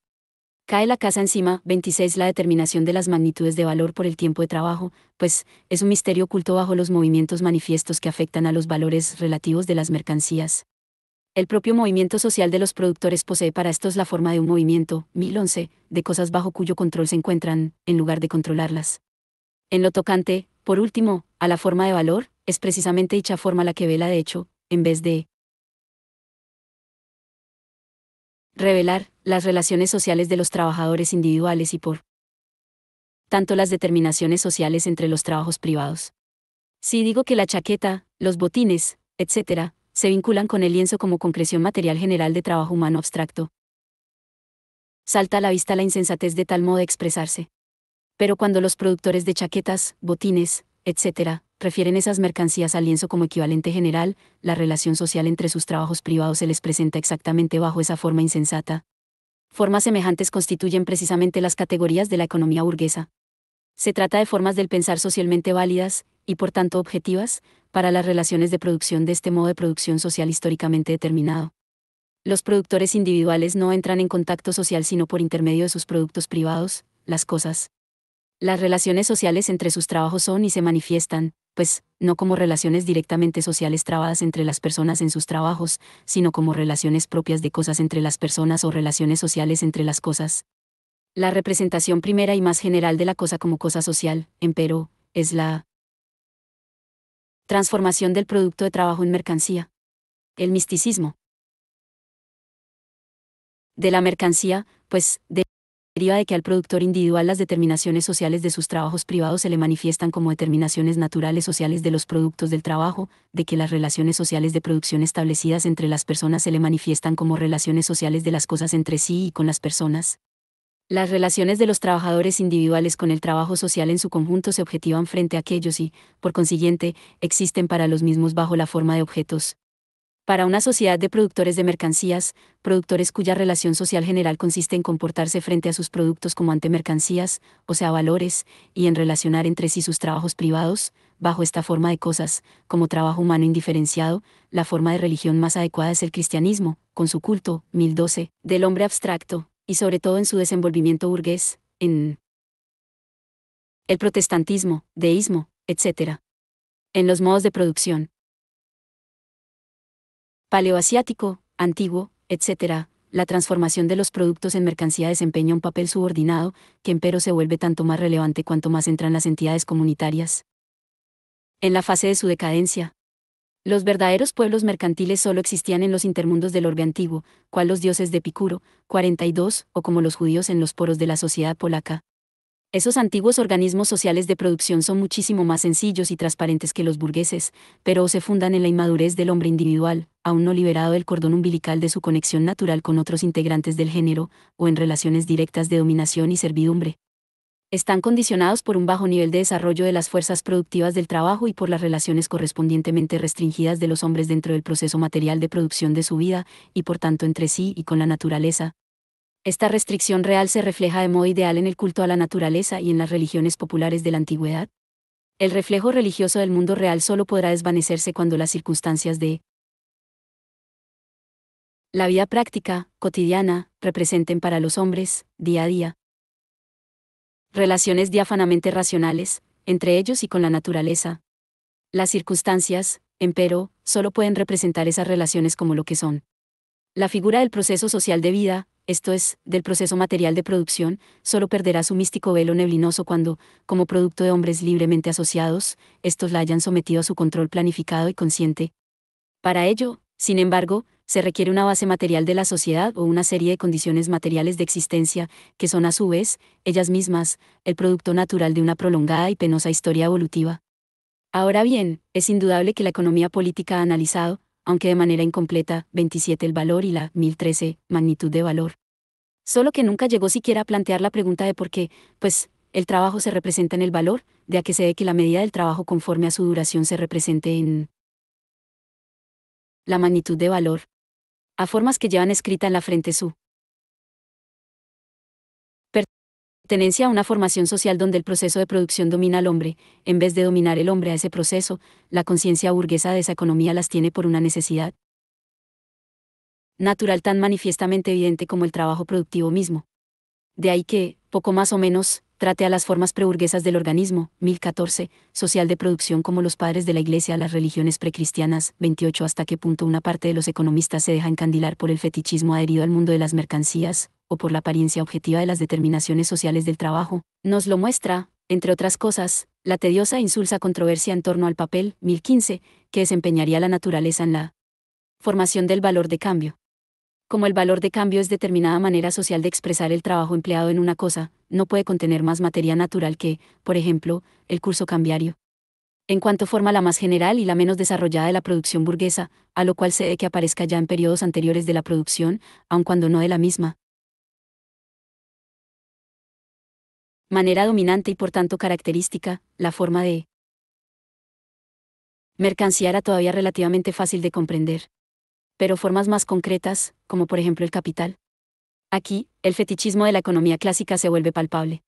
cae la casa encima. 26. La determinación de las magnitudes de valor por el tiempo de trabajo, pues, es un misterio oculto bajo los movimientos manifiestos que afectan a los valores relativos de las mercancías. El propio movimiento social de los productores posee para estos la forma de un movimiento, 1011, de cosas bajo cuyo control se encuentran, en lugar de controlarlas. En lo tocante, por último, a la forma de valor, es precisamente dicha forma la que vela de hecho, en vez de revelar las relaciones sociales de los trabajadores individuales y por tanto las determinaciones sociales entre los trabajos privados. Si digo que la chaqueta, los botines, etc., se vinculan con el lienzo como concreción material general de trabajo humano abstracto, salta a la vista la insensatez de tal modo de expresarse. Pero cuando los productores de chaquetas, botines, etc., refieren esas mercancías al lienzo como equivalente general, la relación social entre sus trabajos privados se les presenta exactamente bajo esa forma insensata. Formas semejantes constituyen precisamente las categorías de la economía burguesa. Se trata de formas del pensar socialmente válidas, y por tanto objetivas, para las relaciones de producción de este modo de producción social históricamente determinado. Los productores individuales no entran en contacto social sino por intermedio de sus productos privados, las cosas. Las relaciones sociales entre sus trabajos son y se manifiestan, pues, no como relaciones directamente sociales trabadas entre las personas en sus trabajos, sino como relaciones propias de cosas entre las personas o relaciones sociales entre las cosas. La representación primera y más general de la cosa como cosa social, empero, es la transformación del producto de trabajo en mercancía. El misticismo de la mercancía, pues, deriva de que al productor individual las determinaciones sociales de sus trabajos privados se le manifiestan como determinaciones naturales sociales de los productos del trabajo, de que las relaciones sociales de producción establecidas entre las personas se le manifiestan como relaciones sociales de las cosas entre sí y con las personas. Las relaciones de los trabajadores individuales con el trabajo social en su conjunto se objetivan frente a aquellos y, por consiguiente, existen para los mismos bajo la forma de objetos. Para una sociedad de productores de mercancías, productores cuya relación social general consiste en comportarse frente a sus productos como ante mercancías, o sea, valores, y en relacionar entre sí sus trabajos privados, bajo esta forma de cosas, como trabajo humano indiferenciado, la forma de religión más adecuada es el cristianismo, con su culto, 1012, del hombre abstracto, y sobre todo en su desenvolvimiento burgués, en el protestantismo, deísmo, etc. En los modos de producción paleoasiático, antiguo, etc., la transformación de los productos en mercancía desempeña un papel subordinado, que empero se vuelve tanto más relevante cuanto más entran las entidades comunitarias. En la fase de su decadencia, los verdaderos pueblos mercantiles solo existían en los intermundos del orbe antiguo, cual los dioses de Epicuro, 42, o como los judíos en los poros de la sociedad polaca. Esos antiguos organismos sociales de producción son muchísimo más sencillos y transparentes que los burgueses, pero o se fundan en la inmadurez del hombre individual, aún no liberado del cordón umbilical de su conexión natural con otros integrantes del género, o en relaciones directas de dominación y servidumbre. Están condicionados por un bajo nivel de desarrollo de las fuerzas productivas del trabajo y por las relaciones correspondientemente restringidas de los hombres dentro del proceso material de producción de su vida, y por tanto entre sí y con la naturaleza. Esta restricción real se refleja de modo ideal en el culto a la naturaleza y en las religiones populares de la antigüedad. El reflejo religioso del mundo real solo podrá desvanecerse cuando las circunstancias de la vida práctica, cotidiana, representen para los hombres, día a día, relaciones diáfanamente racionales, entre ellos y con la naturaleza. Las circunstancias, empero, solo pueden representar esas relaciones como lo que son. La figura del proceso social de vida, esto es, del proceso material de producción, solo perderá su místico velo neblinoso cuando, como producto de hombres libremente asociados, estos la hayan sometido a su control planificado y consciente. Para ello, sin embargo, se requiere una base material de la sociedad o una serie de condiciones materiales de existencia, que son a su vez, ellas mismas, el producto natural de una prolongada y penosa historia evolutiva. Ahora bien, es indudable que la economía política ha analizado, aunque de manera incompleta, 27 el valor y la 1013 magnitud de valor. Solo que nunca llegó siquiera a plantear la pregunta de por qué, pues, el trabajo se representa en el valor, de a que se ve que la medida del trabajo conforme a su duración se represente en la magnitud de valor. A formas que llevan escrita en la frente su pertenencia a una formación social donde el proceso de producción domina al hombre, en vez de dominar el hombre a ese proceso, la conciencia burguesa de esa economía las tiene por una necesidad natural tan manifiestamente evidente como el trabajo productivo mismo. De ahí que, poco más o menos, trate a las formas preburguesas del organismo, 1014, social de producción como los padres de la Iglesia a las religiones precristianas, 28 hasta qué punto una parte de los economistas se deja encandilar por el fetichismo adherido al mundo de las mercancías, o por la apariencia objetiva de las determinaciones sociales del trabajo, nos lo muestra, entre otras cosas, la tediosa e insulsa controversia en torno al papel, 1015, que desempeñaría la naturaleza en la formación del valor de cambio. Como el valor de cambio es determinada manera social de expresar el trabajo empleado en una cosa, no puede contener más materia natural que, por ejemplo, el curso cambiario. En cuanto forma la más general y la menos desarrollada de la producción burguesa, a lo cual se debe que aparezca ya en periodos anteriores de la producción, aun cuando no de la misma manera dominante y por tanto característica, la forma de mercancía era todavía relativamente fácil de comprender. Pero formas más concretas, como por ejemplo el capital. Aquí, el fetichismo de la economía clásica se vuelve palpable.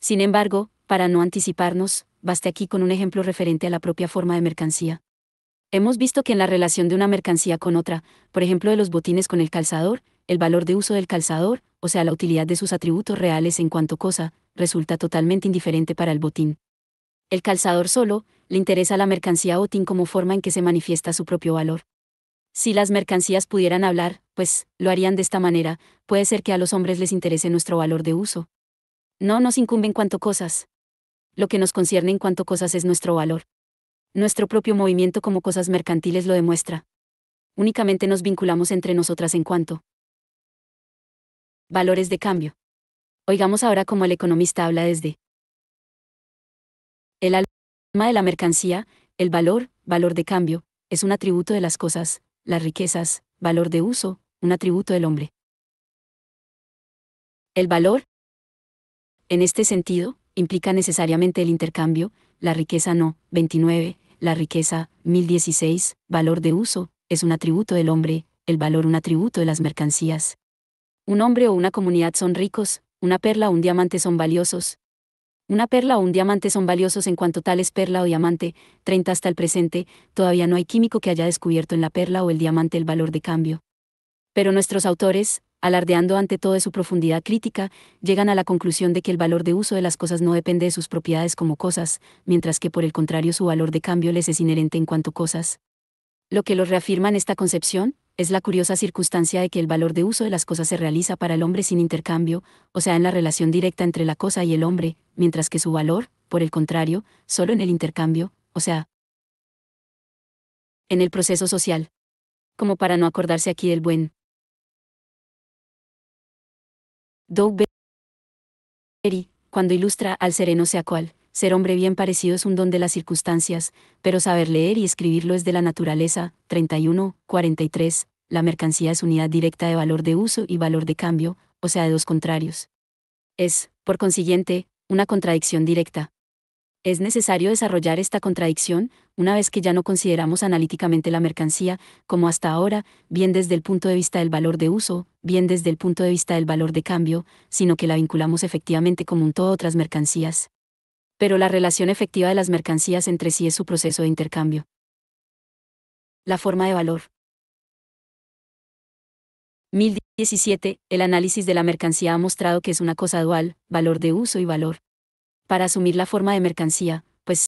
Sin embargo, para no anticiparnos, baste aquí con un ejemplo referente a la propia forma de mercancía. Hemos visto que en la relación de una mercancía con otra, por ejemplo de los botines con el calzador, el valor de uso del calzador, o sea la utilidad de sus atributos reales en cuanto cosa, resulta totalmente indiferente para el botín. El calzador solo, le interesa a la mercancía botín como forma en que se manifiesta su propio valor. Si las mercancías pudieran hablar, pues, lo harían de esta manera, puede ser que a los hombres les interese nuestro valor de uso. No nos incumbe en cuanto cosas. Lo que nos concierne en cuanto cosas es nuestro valor. Nuestro propio movimiento como cosas mercantiles lo demuestra. Únicamente nos vinculamos entre nosotras en cuanto valores de cambio. Oigamos ahora cómo el economista habla desde el alma de la mercancía, el valor, valor de cambio, es un atributo de las cosas, las riquezas, valor de uso, un atributo del hombre. El valor, en este sentido, implica necesariamente el intercambio, la riqueza no, 29, la riqueza, 1016, valor de uso, es un atributo del hombre, el valor un atributo de las mercancías. Un hombre o una comunidad son ricos, una perla o un diamante son valiosos. Una perla o un diamante son valiosos en cuanto tal es perla o diamante, 30 hasta el presente, todavía no hay químico que haya descubierto en la perla o el diamante el valor de cambio. Pero nuestros autores, alardeando ante todo de su profundidad crítica, llegan a la conclusión de que el valor de uso de las cosas no depende de sus propiedades como cosas, mientras que por el contrario su valor de cambio les es inherente en cuanto cosas. Lo que los reafirma en esta concepción, es la curiosa circunstancia de que el valor de uso de las cosas se realiza para el hombre sin intercambio, o sea en la relación directa entre la cosa y el hombre, mientras que su valor, por el contrario, solo en el intercambio, o sea, en el proceso social. Como para no acordarse aquí del buen Doug Berry, cuando ilustra al sereno sea cual, ser hombre bien parecido es un don de las circunstancias, pero saber leer y escribirlo es de la naturaleza, 31, 43, la mercancía es unidad directa de valor de uso y valor de cambio, o sea de dos contrarios. Es, por consiguiente, una contradicción directa. Es necesario desarrollar esta contradicción, una vez que ya no consideramos analíticamente la mercancía, como hasta ahora, bien desde el punto de vista del valor de uso, bien desde el punto de vista del valor de cambio, sino que la vinculamos efectivamente como un todo a otras mercancías. Pero la relación efectiva de las mercancías entre sí es su proceso de intercambio. La forma de valor. 1017. El análisis de la mercancía ha mostrado que es una cosa dual, valor de uso y valor. Para asumir la forma de mercancía,